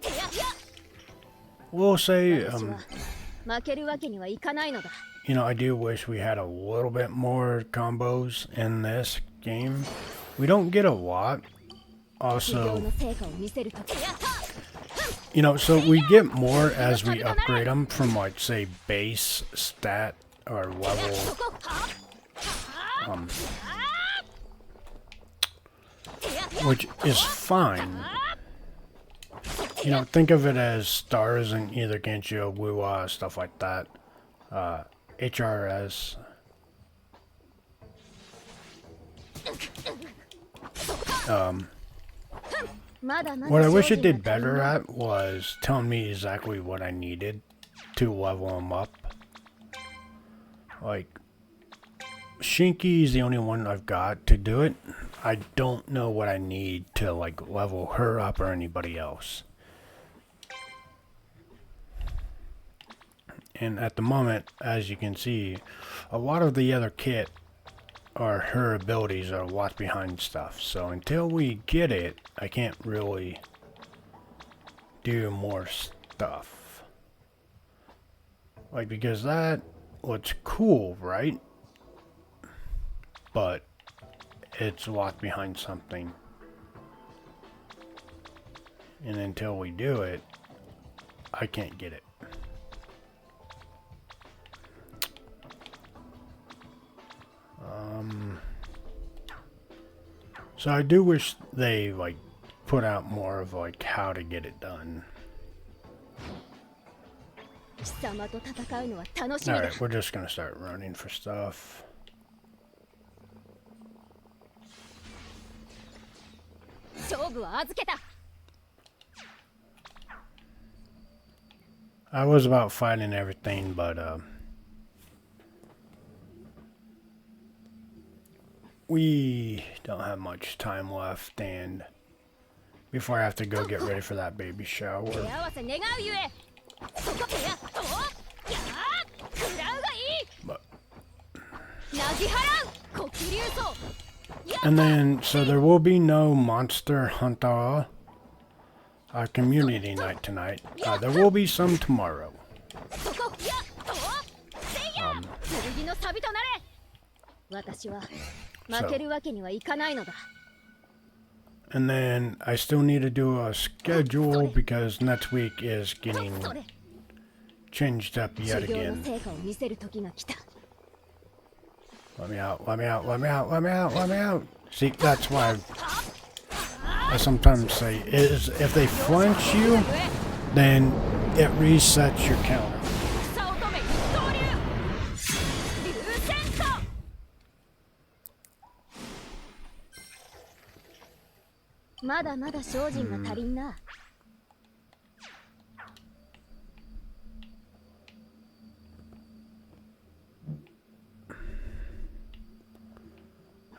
A: will say,
F: 私は負けるわけにはいかないのだ
A: you know, I do wish we had a little bit more combos in this game. We don't get a lot.
F: 修行
A: Also,
F: の成果を見せる時
A: you know, so we get more as we upgrade them from, like, say, base stat or level.
F: そこは
A: Which is fine. You know, think of it as stars in either Gensho, Wuwa, stuff like that. HRS. What I wish it did better at was telling me exactly what I needed to level them up. Like, Shinky is the only one I've got to do it. I don't know what I need to, like, level her up or anybody else. And at the moment, as you can see, a lot of the other kit or her abilities are locked behind stuff. So until we get it, I can't really do more stuff. Like, because that looks cool, right? But it's locked behind something. And until we do it, I can't get it. So I do wish they, like, put out more of, like, how to get it done.
F: 貴様と戦うのは楽しみだ
A: Alright, we're just gonna start running for stuff.
F: 勝負は預けた
A: I was about fighting everything, but, we don't have much time left, and before I have to go get ready for that baby
F: 手
A: shower.
F: 合わせ願うゆえそこ手やとやー食らうがいい
A: But,
F: なぎ払う黒竜層
A: and then, so there will be no Monster Hunter community night tonight. There will be some tomorrow.
F: そこやとせいや剣のサビとなれ私は負けるわけにはいかないのだ
A: And then I still need to do a schedule because next week is getting
F: それ
A: changed up
F: 修
A: yet
F: 行の
A: again.
F: 成果を見せる時が来た
A: Let me out, let me out, let me out, let me out, let me out. See, that's why I sometimes say is if they flinch you, then it resets your counter.
F: 草乙女一刀流流戦とまだまだ精進が足りんな、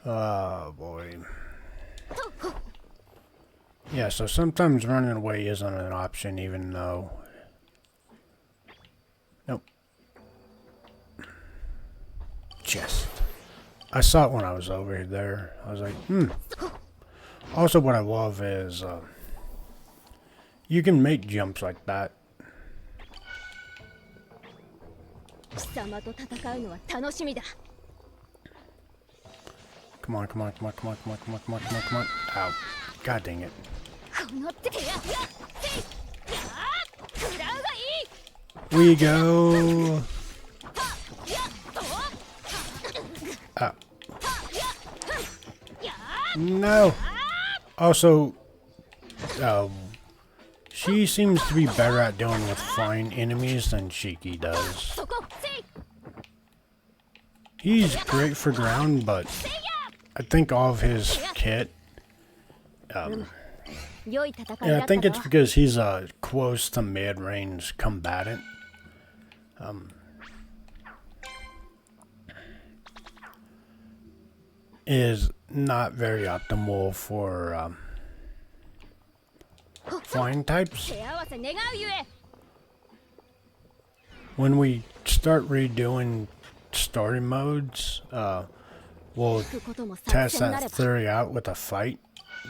A: Oh boy. Yeah, so sometimes running away isn't an option even though... Nope. Chest. I saw it when I was over there. I was like, Also what I love is you can make jumps like that.
F: 貴様と戦うのは楽しみだ
A: Come on, come on, come on, come on, come on, come on, come on, come on, come on. Ow. God dang it.
F: この手ややせいやー食らうがいい
A: We go.
F: やと
A: Oh.
F: や
A: No. Also, she seems to be better at dealing with flying enemies than Shiki does.
F: そこせい
A: He's great for ground, but I think all of his kit,
F: 良い戦い
A: and
F: だ
A: I
F: った
A: think
F: な
A: it's because he's a close to mid-range combatant. Is not very optimal for flying types.
F: 手合わせ願うゆえ
A: When we start redoing story modes, we'll
F: 行くことも作
A: test
F: 戦なれ
A: that
F: ば
A: theory out with a fight.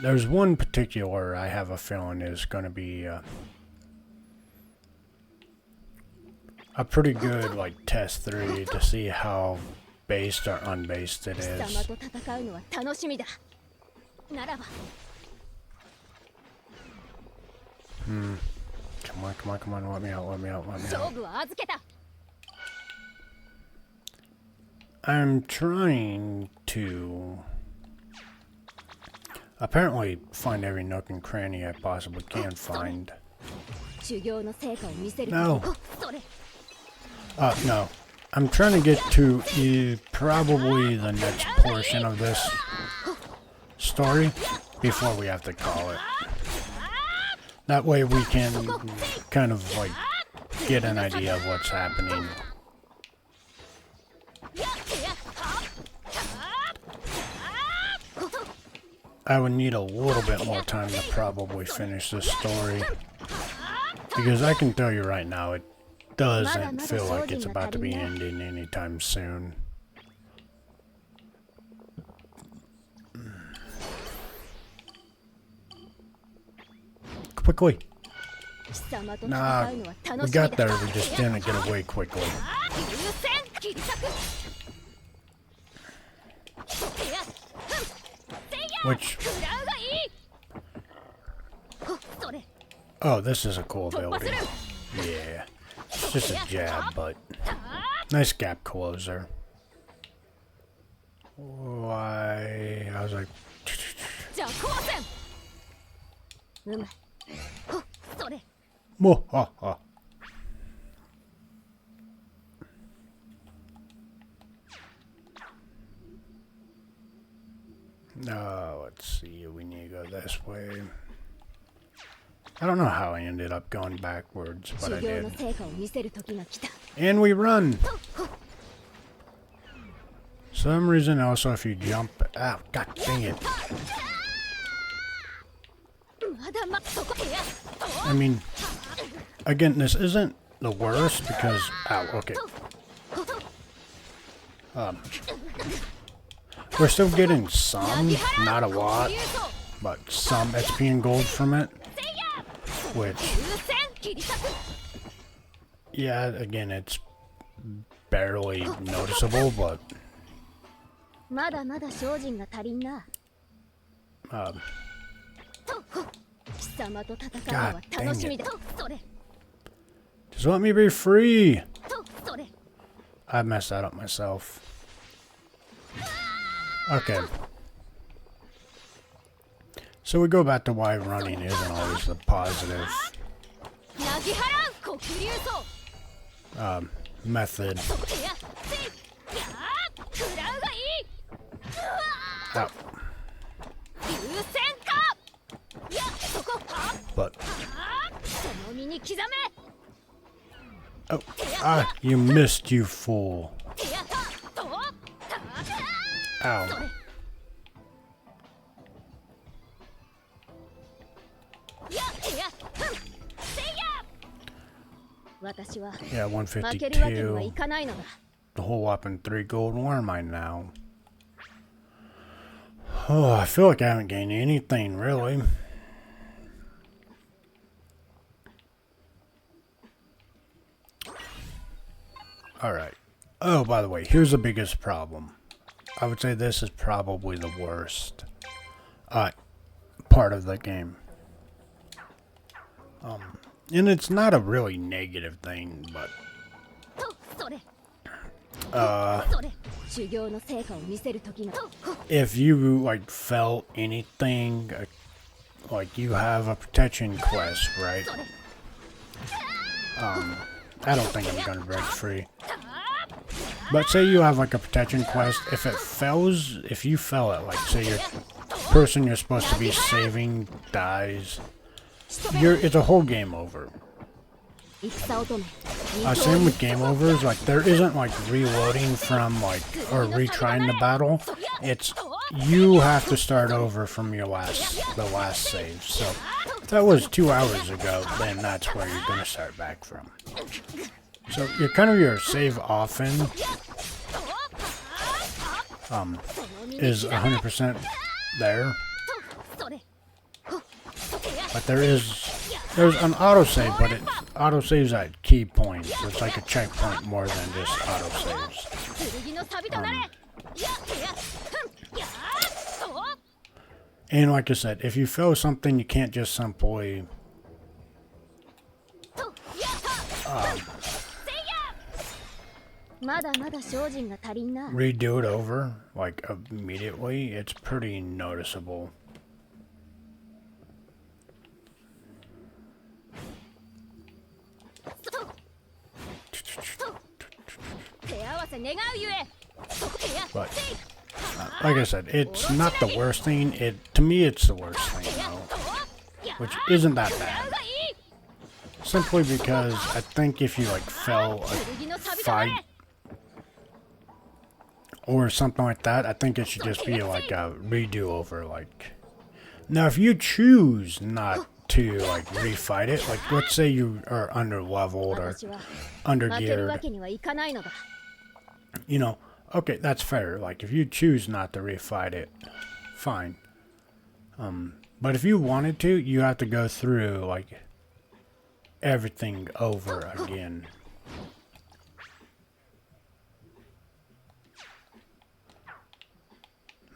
A: There's one particular I have a feeling is going to be a pretty good like test 3 to see how based or unbased it
F: 貴様
A: is.
F: と戦うのは楽しみだならば
A: Come on, come on, come on, let me out, let me out, let me
F: 勝
A: out.
F: 負は預けた
A: I'm trying to apparently find every nook and cranny I possibly can find.
F: 修行の成果を見せる
A: No.
F: それ
A: No. I'm trying to get to probably the next portion of this story before we have to call it. That way we can kind of like get an idea of what's happening.
F: や手やは
A: I would need a little bit more time to probably finish this story. Because I can tell you right now, it doesn't feel like it's about to be ending anytime soon. Quickly.
F: 貴様と戦う
A: Nah,
F: のは
A: we
F: 楽しみだ
A: got there, we just didn't get away quickly.
F: 流戦切り裂く手やせいや
A: Which,
F: 食らうがいいほそれ
A: oh, this is a cool
F: 突破す
A: ability.
F: る
A: Yeah. It's just a jab, but nice gap closer. Why? I was like,
F: 邪光線うむほそれ
A: Mwahaha. No, let's see. We need to go this way. I don't know how I ended up going backwards, but
F: 修
A: I
F: 行の
A: did.
F: 成果を見せる時が来た
A: And we run. some reason, also, if you jump... Ah, god dang it.
F: まだまそこ部屋
A: I mean, again, this isn't the worst because... Ow, okay. We're still getting some, not a lot, but some XP and gold from it. Which,
F: 優先切り裂く
A: yeah, again, it's barely noticeable, but
F: まだまだ精進が足りんな 貴様と戦うのは楽しみだとそれ
A: just let me be free.
F: とそれ
A: I messed that up myself. Okay. So we go back to why running isn't always the positive
F: なぎ払う黒竜層
A: method.
F: そこ部屋せいやー食らうがいい
A: Ow.
F: 優先かいやそこは
A: But,
F: その身に刻め
A: oh, you missed, you fool.
F: 手やたとた
A: Ow.
F: それや手やふんせいや私は
A: Yeah,
F: 負けるわけにはい
A: 152.
F: かないのだ
A: The whole whopping 3 gold. Where am I now? Oh, I feel like I haven't gained anything, really. Alright. Oh, by the way, here's the biggest problem. I would say this is probably the worst part of the game. And it's not a really negative thing, but
F: とそれ
A: uh
F: それ修行の成果を見せる時が
A: if you like felt anything like you have a protection quest, right? I don't think I'm gonna break free. But say you have like a protection quest, if it fails, if you fail it, like say your person you're supposed to be saving dies, it's a whole game over.
F: 戦乙女
A: Same with game overs, like there isn't like reloading from like or retrying the battle. It's you have to start over from the last save. So if that was 2 hours ago, then that's where you're gonna start back from. So you're kind of your save often is 100% there,
F: それ
A: but there's an autosave, but it autosaves at key points. It's like a checkpoint more than just autosaves.
F: 剣の錆となれや手やふんやーと
A: And like I said, if you fail something, you can't just simply
F: とやったせいやまだまだ精進が足りんな
A: redo it over like immediately. It's pretty noticeable.
F: 手合わせ願うゆえそこ手や
A: But
F: せい
A: like I said, it's not the worst thing. To me, it's the worst thing,
F: 手や
A: though,
F: とや
A: which isn't that
F: 食ら
A: bad.
F: うがいい
A: Simply because I think if you like fail a
F: 剣の錆となれ
A: fight or something like that, I think it should just be like a redo over. Like now, if you choose not to like refight it, like let's say you are under leveled or
F: 私は
A: under
F: 負けるわ
A: geared,
F: けにはいかないのだ
A: you know, okay, that's fair. Like if you choose not to refight it, fine. But if you wanted to, you have to go through like everything over again.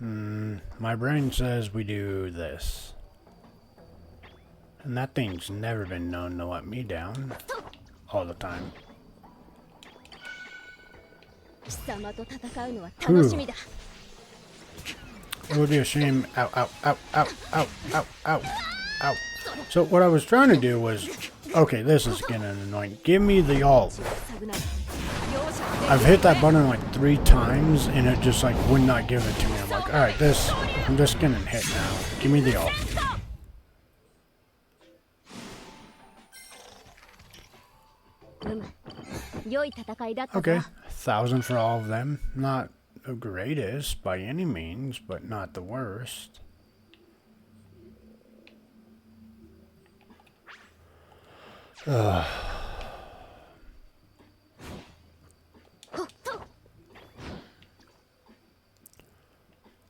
A: My brain says we do this. And that thing's never been known to let me down. All the time.
F: 貴様と戦うのは楽しみだ
A: It would be a shame. Ow, ow, ow, ow, ow, ow, ow, ow. So what I was trying to do was, okay, this is getting annoying. Give me the ult.
F: サグナ容赦
A: I've hit that button like 3 times and it just like would not give it to me. I'm like, alright, I'm just getting hit now. Give me the ult.
F: うむ良い戦いだった
A: Okay,
F: か
A: 1,000 for all of them. Not the greatest by any means, but not the worst.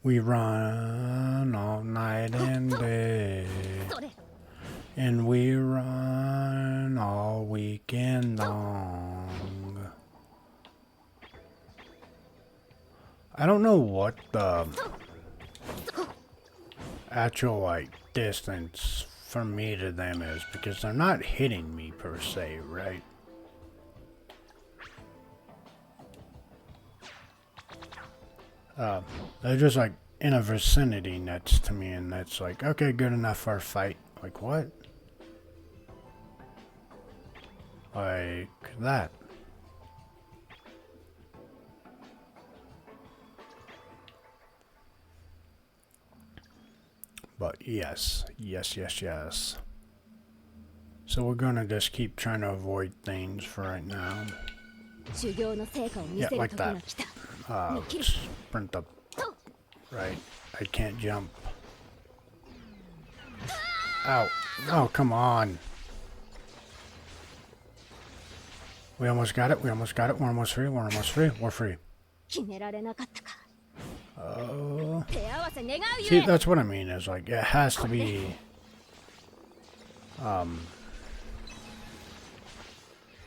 A: We run all night and day,
F: それ
A: and we run all weekend long. I don't know what the actual like distance from me to them is, because they're not hitting me per se, right? They're just like in a vicinity next to me, and that's like, okay, good enough for a fight. Like what? Like that. But yes, yes, yes, yes. So we're gonna just keep trying to avoid things for right now.
F: 修行の成果を見
A: Yeah,
F: せる
A: like
F: 時が
A: that.
F: 来た
A: Sprint up. Right. I can't jump. Ow. Oh, come on. We almost got it. We almost got it. We're almost free. We're almost free. We're free.
F: 決められなかったか
A: Oh.
F: 手合わせ願うゆ
A: See,
F: え
A: that's what I mean. Is like it has to be.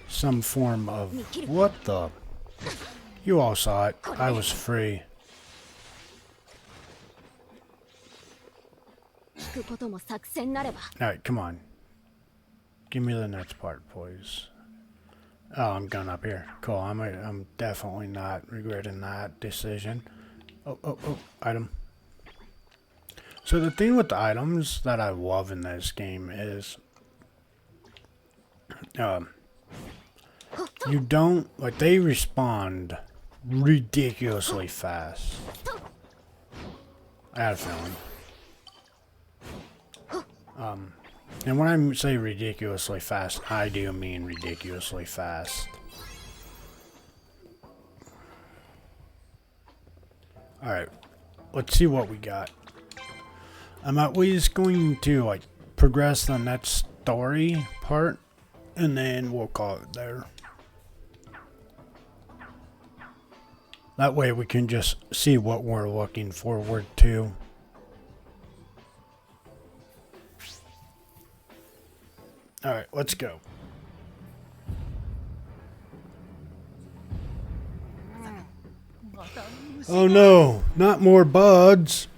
A: Some form of what the. You all saw it. I was free.
F: 聞くことも作戦なれば
A: Alright, come on. Give me the next part, please. Oh, I'm going up here. Cool. I'm definitely not regretting that decision. Oh, item. So the thing with the items that I love in this game is, you don't, like, they respond ridiculously fast. I had a feeling. And when I say ridiculously fast, I do mean ridiculously fast. Alright, let's see what we got. I'm at least going to like progress the next story part, and then we'll call it there. That way we can just see what we're looking forward to. Alright, let's go. Oh no, not more buds.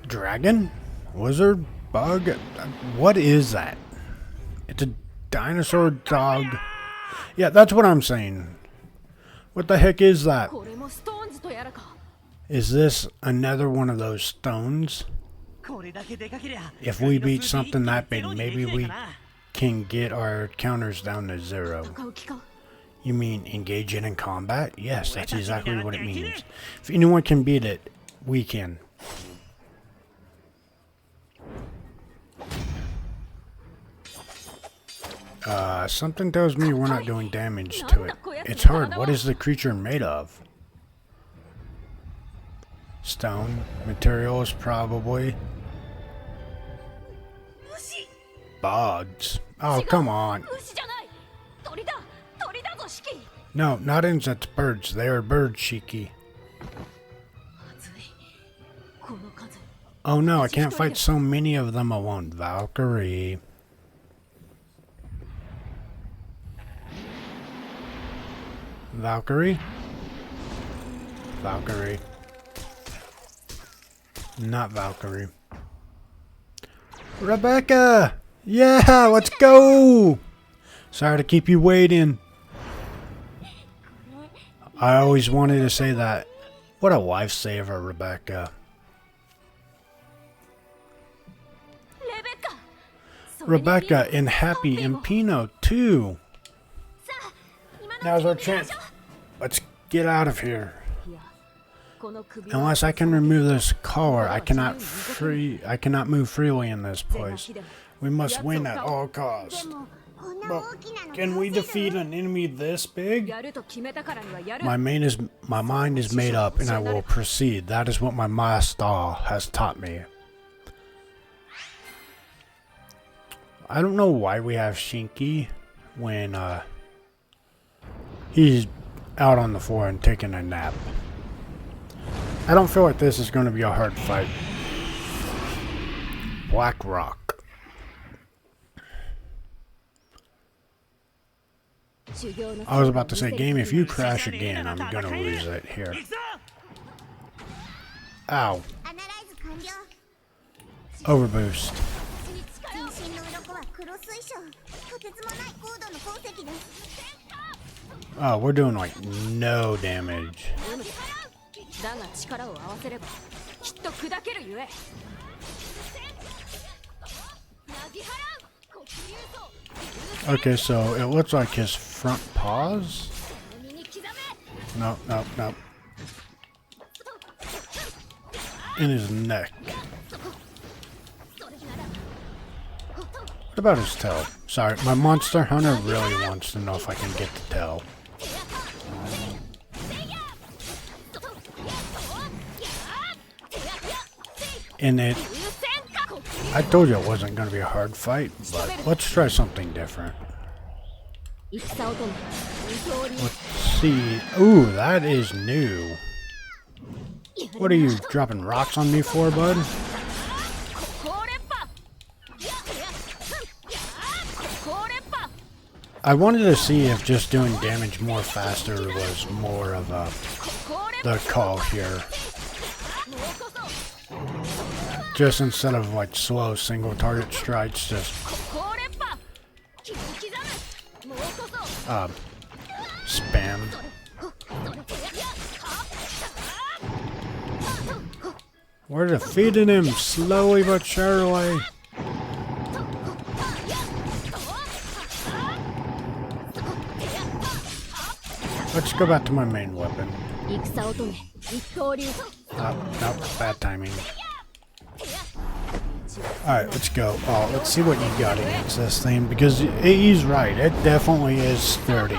A: Dragon? Lizard? Bug? What is that? It's a dinosaur dog. Yeah, that's what I'm saying. What the heck is that?
F: これもストーンズとやらか
A: Is this another one of those stones?
I: これだけでかけりゃ
A: If we beat
I: 数字
A: something that
I: ゼ
A: big,
I: ロに
A: maybe
I: できない
A: we
I: かな
A: can get our counters down to 0.
F: 戦う気か
A: You mean engage it in combat? Yes, that's exactly what it means. If anyone can beat it, we can. Something tells me we're not doing damage to it. It's hard. What is the creature made of? Stone. Materials, probably. Bugs. Oh, come on.
F: 牛じゃない鳥だ鳥だぞシキ
A: No, not insects, birds. They are bird shiki.
F: 熱いこの数
A: Oh no, I can't fight so many of them alone. Valkyrie. Valkyrie? Valkyrie. Not Valkyrie. Rebecca! Yeah, let's go! Sorry to keep you waiting. I always wanted to say that. What a lifesaver, Rebecca.
F: レベッカそれに
A: Rebecca and Happy and Pino too.
F: さあ今の
A: Now's our chance. Let's get out of here.
F: いやこの首
A: Unless I can remove this collar, I cannot move freely in this
F: 是が
A: place.
F: 火でも
A: We must win at
F: やつを
A: all
F: 倒
A: costs.
F: でも
A: Can we defeat an enemy this big?
C: やると決めたからにはやる。
A: My mind is made up, and I will proceed. That is what my master has taught me. I don't know why we have Shinky when he's out on the floor and taking a nap. I don't feel like this is going to be a hard fight. Black Rock. I was about to say, game, if you crash again, I'm gonna lose it here. Ow. Overboost. Oh, we're doing like no damage.
C: だが力を合わせればきっと砕けるゆえ。
A: Okay, so it looks like his front paws? No, no, no. In his neck. What about his tail? Sorry, my monster hunter really wants to know if I can get the tail. And I told you it wasn't going to be a hard fight, but let's try something different. Let's see. Ooh, that is new. What are you dropping rocks on me for, bud? I wanted to see if just doing damage more faster was more of the call here. Just instead of like slow single target strikes, just spam. We're defeating him slowly but surely. Let's go back to my main weapon. Nope, bad timing. Alright, let's go. Oh, let's see what you got against this thing, because he's right. It definitely is sturdy.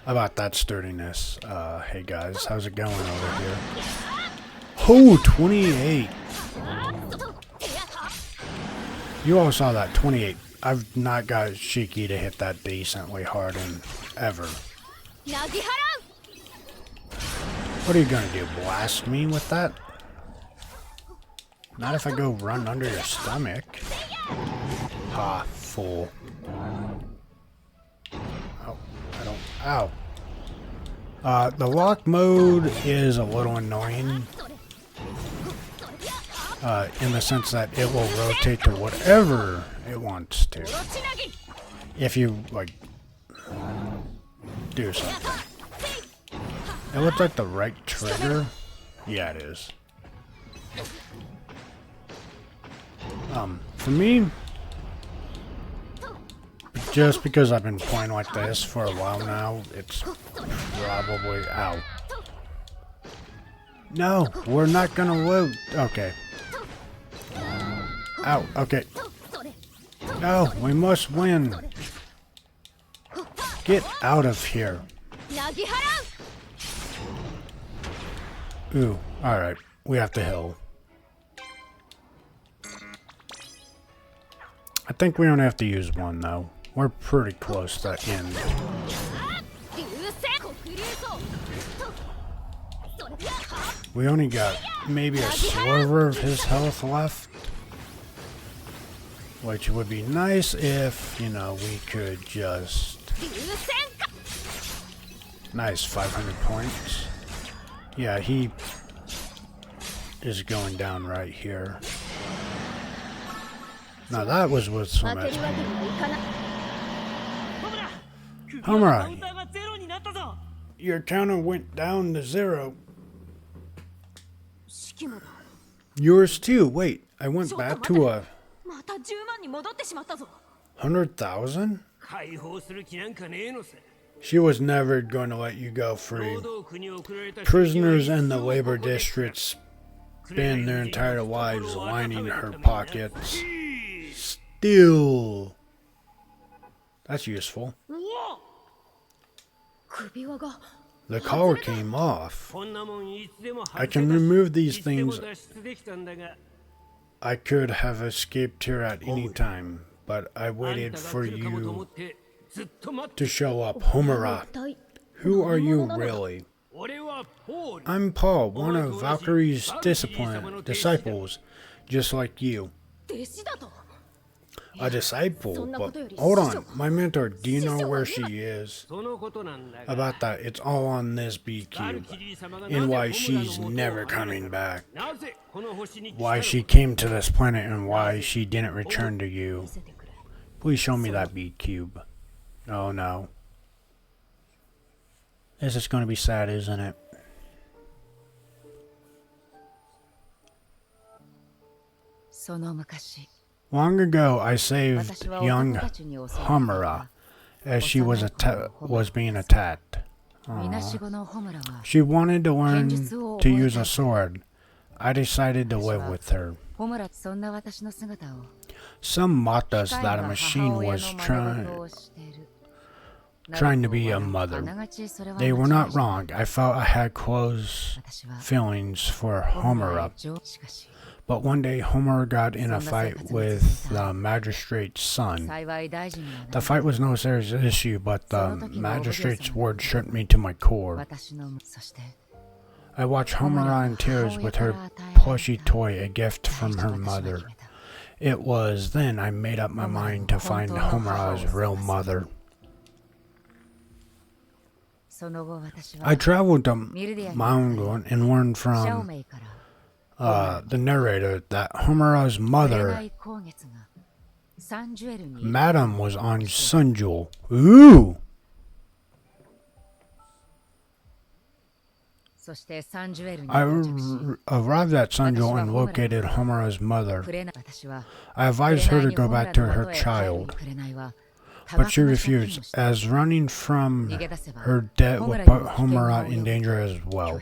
A: How about that sturdiness? Hey guys, how's it going over here? Oh, 28! You all saw that, 28. I've not got Shiki to hit that decently hard in ever. What are you gonna do, blast me with that? Not if I go run under your stomach. Ha, fool. Oh, I don't, ow. The lock mode is a little annoying. In the sense that it will rotate to whatever it wants to. If you, like, do something. It looks like the right trigger. Yeah, it is. For me, just because I've been playing like this for a while now, it's probably... Ow. No, we're not gonna loot. Okay. Ow, okay. No, we must win. Get out of here. Ooh, alright. We have to heal. I think we only have to use one, though. We're pretty close to the end. We only got maybe a sliver of his health left. Which would be nice if, you know, we could just... Nice, 500 points. Yeah, he is going down right here. Now that was with some XP. Homura, your counter went down to 0. Yours too. Wait, I went back to a 100,000? She was never going to let you go free. Prisoners in the labor districts spend their entire lives lining her pockets. Still. That's useful.
C: 首輪が
A: The collar came off.
D: こんなもんいつでも
A: I can remove these
D: いつでも
A: things.
D: 脱出できたんだが
A: I could have escaped here at any time, but I
D: あん
A: waited
D: たが
A: for
D: 来るかもと思
A: you
D: ってずっと待って
A: to show up. Homura,
C: 一体
A: who are you really?
D: 俺はポール
A: I'm Paul, one of Valkyrie's disciples, just like you.
C: 弟子だと
A: A disciple? But hold on, my mentor, do you know where she is?
D: そのことなんだが
A: About that, it's all on this B
D: バル
A: cube.
D: キリー様が
A: And
D: な
A: why
D: ぜホムラの
A: she's
D: 元を
A: never
D: 離
A: coming
D: れた
A: back.
D: なぜこの星に来た
A: Why
D: の
A: she came to this planet and why she didn't return to you.
C: 見せてくれ
A: Please show me that B cube. Oh no. This is gonna be sad, isn't it?
C: その昔
A: Long ago, I saved
C: 私は
A: young
C: 男たちに襲われた
A: Homura as she was being attacked.
C: みなしごのホムラは
A: She wanted to learn to use a sword. I decided to live with her.
C: ホムラそんな私の姿を
A: Some mocked us
C: 機械
A: that a
C: が
A: machine
C: 母親
A: was
C: の真似事
A: trying
C: をしている
A: trying to be a
C: あ
A: mother.
C: ながちそれは
A: They were
C: 間違
A: not
C: いじゃない
A: wrong. I felt I had close
C: 私は
A: feelings for
C: ホムラ
A: Homura.
C: へ上しかし
A: But one day, Homura got in a fight with the magistrate's son.
C: 幸い大臣にはな
A: The
C: ら
A: fight was no serious issue, but the magistrate's word shook me to my core.
C: 私のそして
A: I watched Homura in tears with her plushy toy, a gift from her mother. It was then I made up my mind to find Homura's real mother.
C: その後私は
A: I traveled to
C: ミルディアに
A: Maungon and learned
C: シャオ
A: from
C: メイから
A: the narrator that Homura's
C: 紅
A: mother,
C: 光月がサンジュエルに
A: Madam, was on Sunjul. Ooh!
C: そしてサンジュエルに
A: I
C: 到着し
A: arrived at Sunjul and located Homura's mother.
C: 紅私は
A: I advised her to go back to her child, but she refused, as running from her debt would put Homura in danger as well.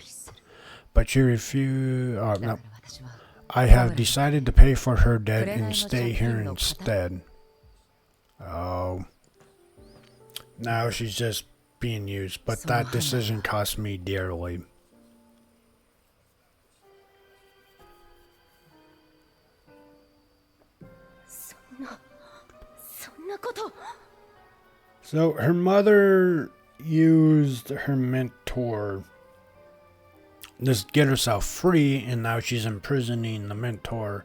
A: But she refused. No, I have decided to pay for her debt and stay here instead. Oh. Now she's just being used, but that decision cost me dearly.
F: そんなこと
A: So her mother used her mentor to get herself free, and now she's imprisoning the mentor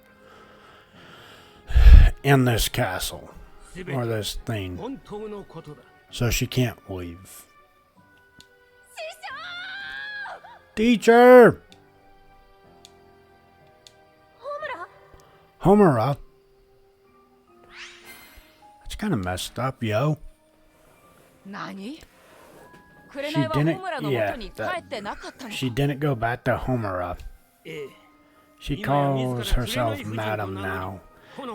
A: in this castle, or this thing,
D: 本当のことだ
A: so she can't leave. Teacher! Homura? That's kind of messed up, yo.
C: 何
A: She
C: 紅はホ
A: didn't,
C: ムラの
A: yeah,
C: 元に帰ってなかったの
A: she didn't go back to Homura.
D: ええ
A: She calls herself Madam now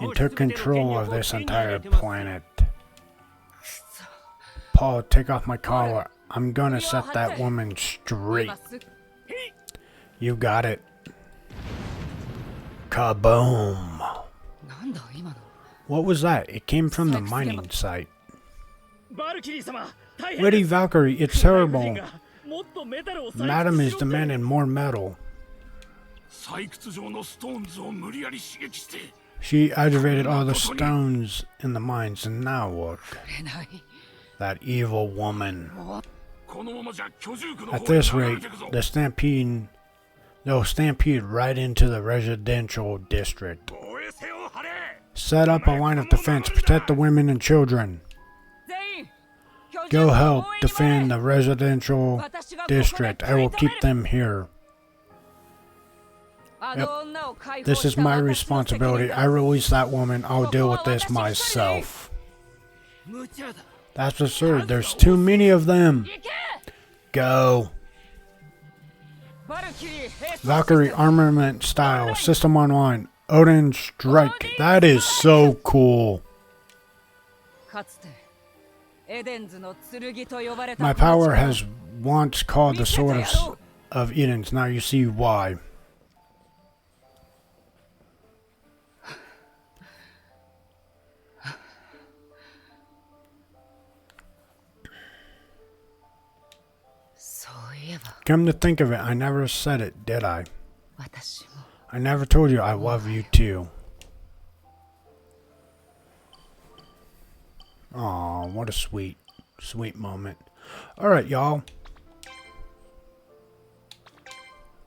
A: and took control of this entire planet. Paul, take off my collar. I'm gonna set that woman straight.
C: 今す
A: You got it. Kaboom.
C: なんだ今の
A: What was that? It came from the mining site.
D: バルキリー様大変
A: Lady Valkyrie, it's terrible.
D: もっとメタルを採掘
A: Madam is
D: しろって
A: demanding more metal.
H: 採掘場のストーンズを無理やり刺激して
A: She aggravated all the stones in the mines, and now look.
C: 紅
A: That evil woman.
H: このままじゃ居住区の
A: At
H: 方へ
A: this
H: 流れ
A: rate,
H: てくぞ
A: the stampede, they'll stampede right into the residential district.
H: 防衛線を張れ
A: Set up a line of defense, protect the women and children.
C: 全員
A: Go help defend the residential district. I will keep them here.
C: あの女を解放
A: This is
C: した
A: my
C: 私の責任
A: responsibility.
C: だ
A: I release that woman. I'll deal with this myself.
D: 無茶だ
A: That's absurd. There's too many of them.
C: 行け
A: Go.
C: バルキリー兵装
A: Valkyrie armament style. System online. Odin strike. That is so cool.
C: かつて
A: My power has once called the Sword of Edens. Now you see why. Come to think of it, I never said it, did I? I never told you I love you too. Aw, what a sweet, sweet moment. Alright, y'all.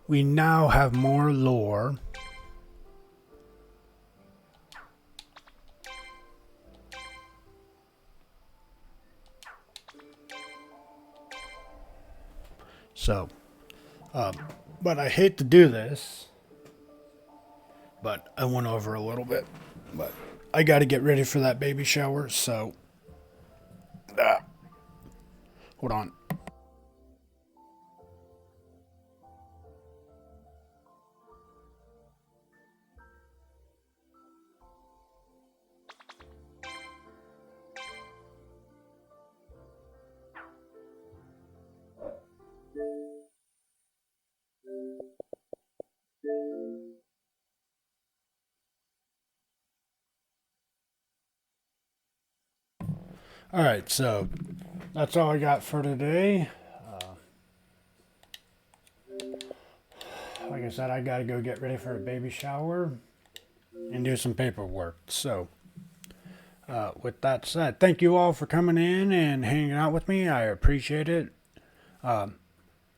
A: We now have more lore. So, but I hate to do this, but I went over a little bit, but I got to get ready for that baby shower, so, hold on. Alright, so that's all I got for today. Like I said, I gotta go get ready for a baby shower and do some paperwork. So, with that said, thank you all for coming in and hanging out with me. I appreciate it. The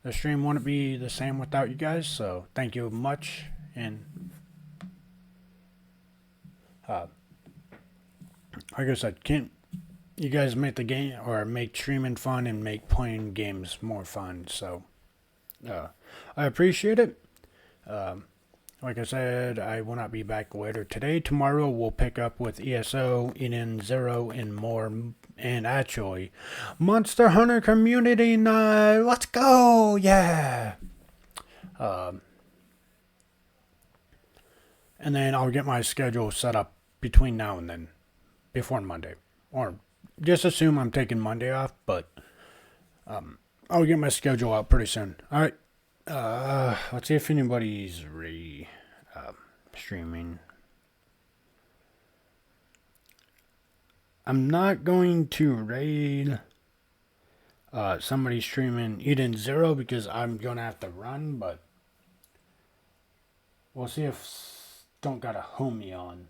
A: stream wouldn't be the same without you guys, so thank you much. And like I said, you guys make the game or make streaming fun and make playing games more fun. So I appreciate it. Like I said, I will not be back later today. Tomorrow we'll pick up with ESO, Eden Zero, and more. And actually, Monster Hunter Community Night. Let's go! Yeah. And then I'll get my schedule set up between now and then, before Monday, or just assume I'm taking Monday off, but I'll get my schedule out pretty soon. All right. Let's see if anybody's streaming. I'm not going to raid somebody streaming Eden Zero because I'm going to have to run, but we'll see if don't got a homie on.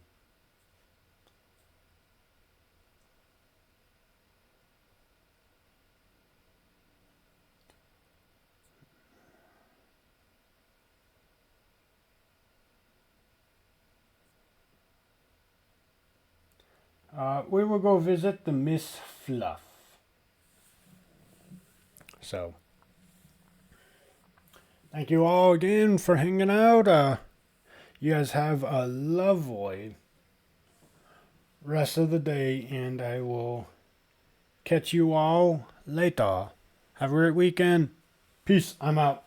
A: We will go visit the Miss Fluff. So, thank you all again for hanging out. You guys have a lovely rest of the day, and I will catch you all later. Have a great weekend. Peace. I'm out.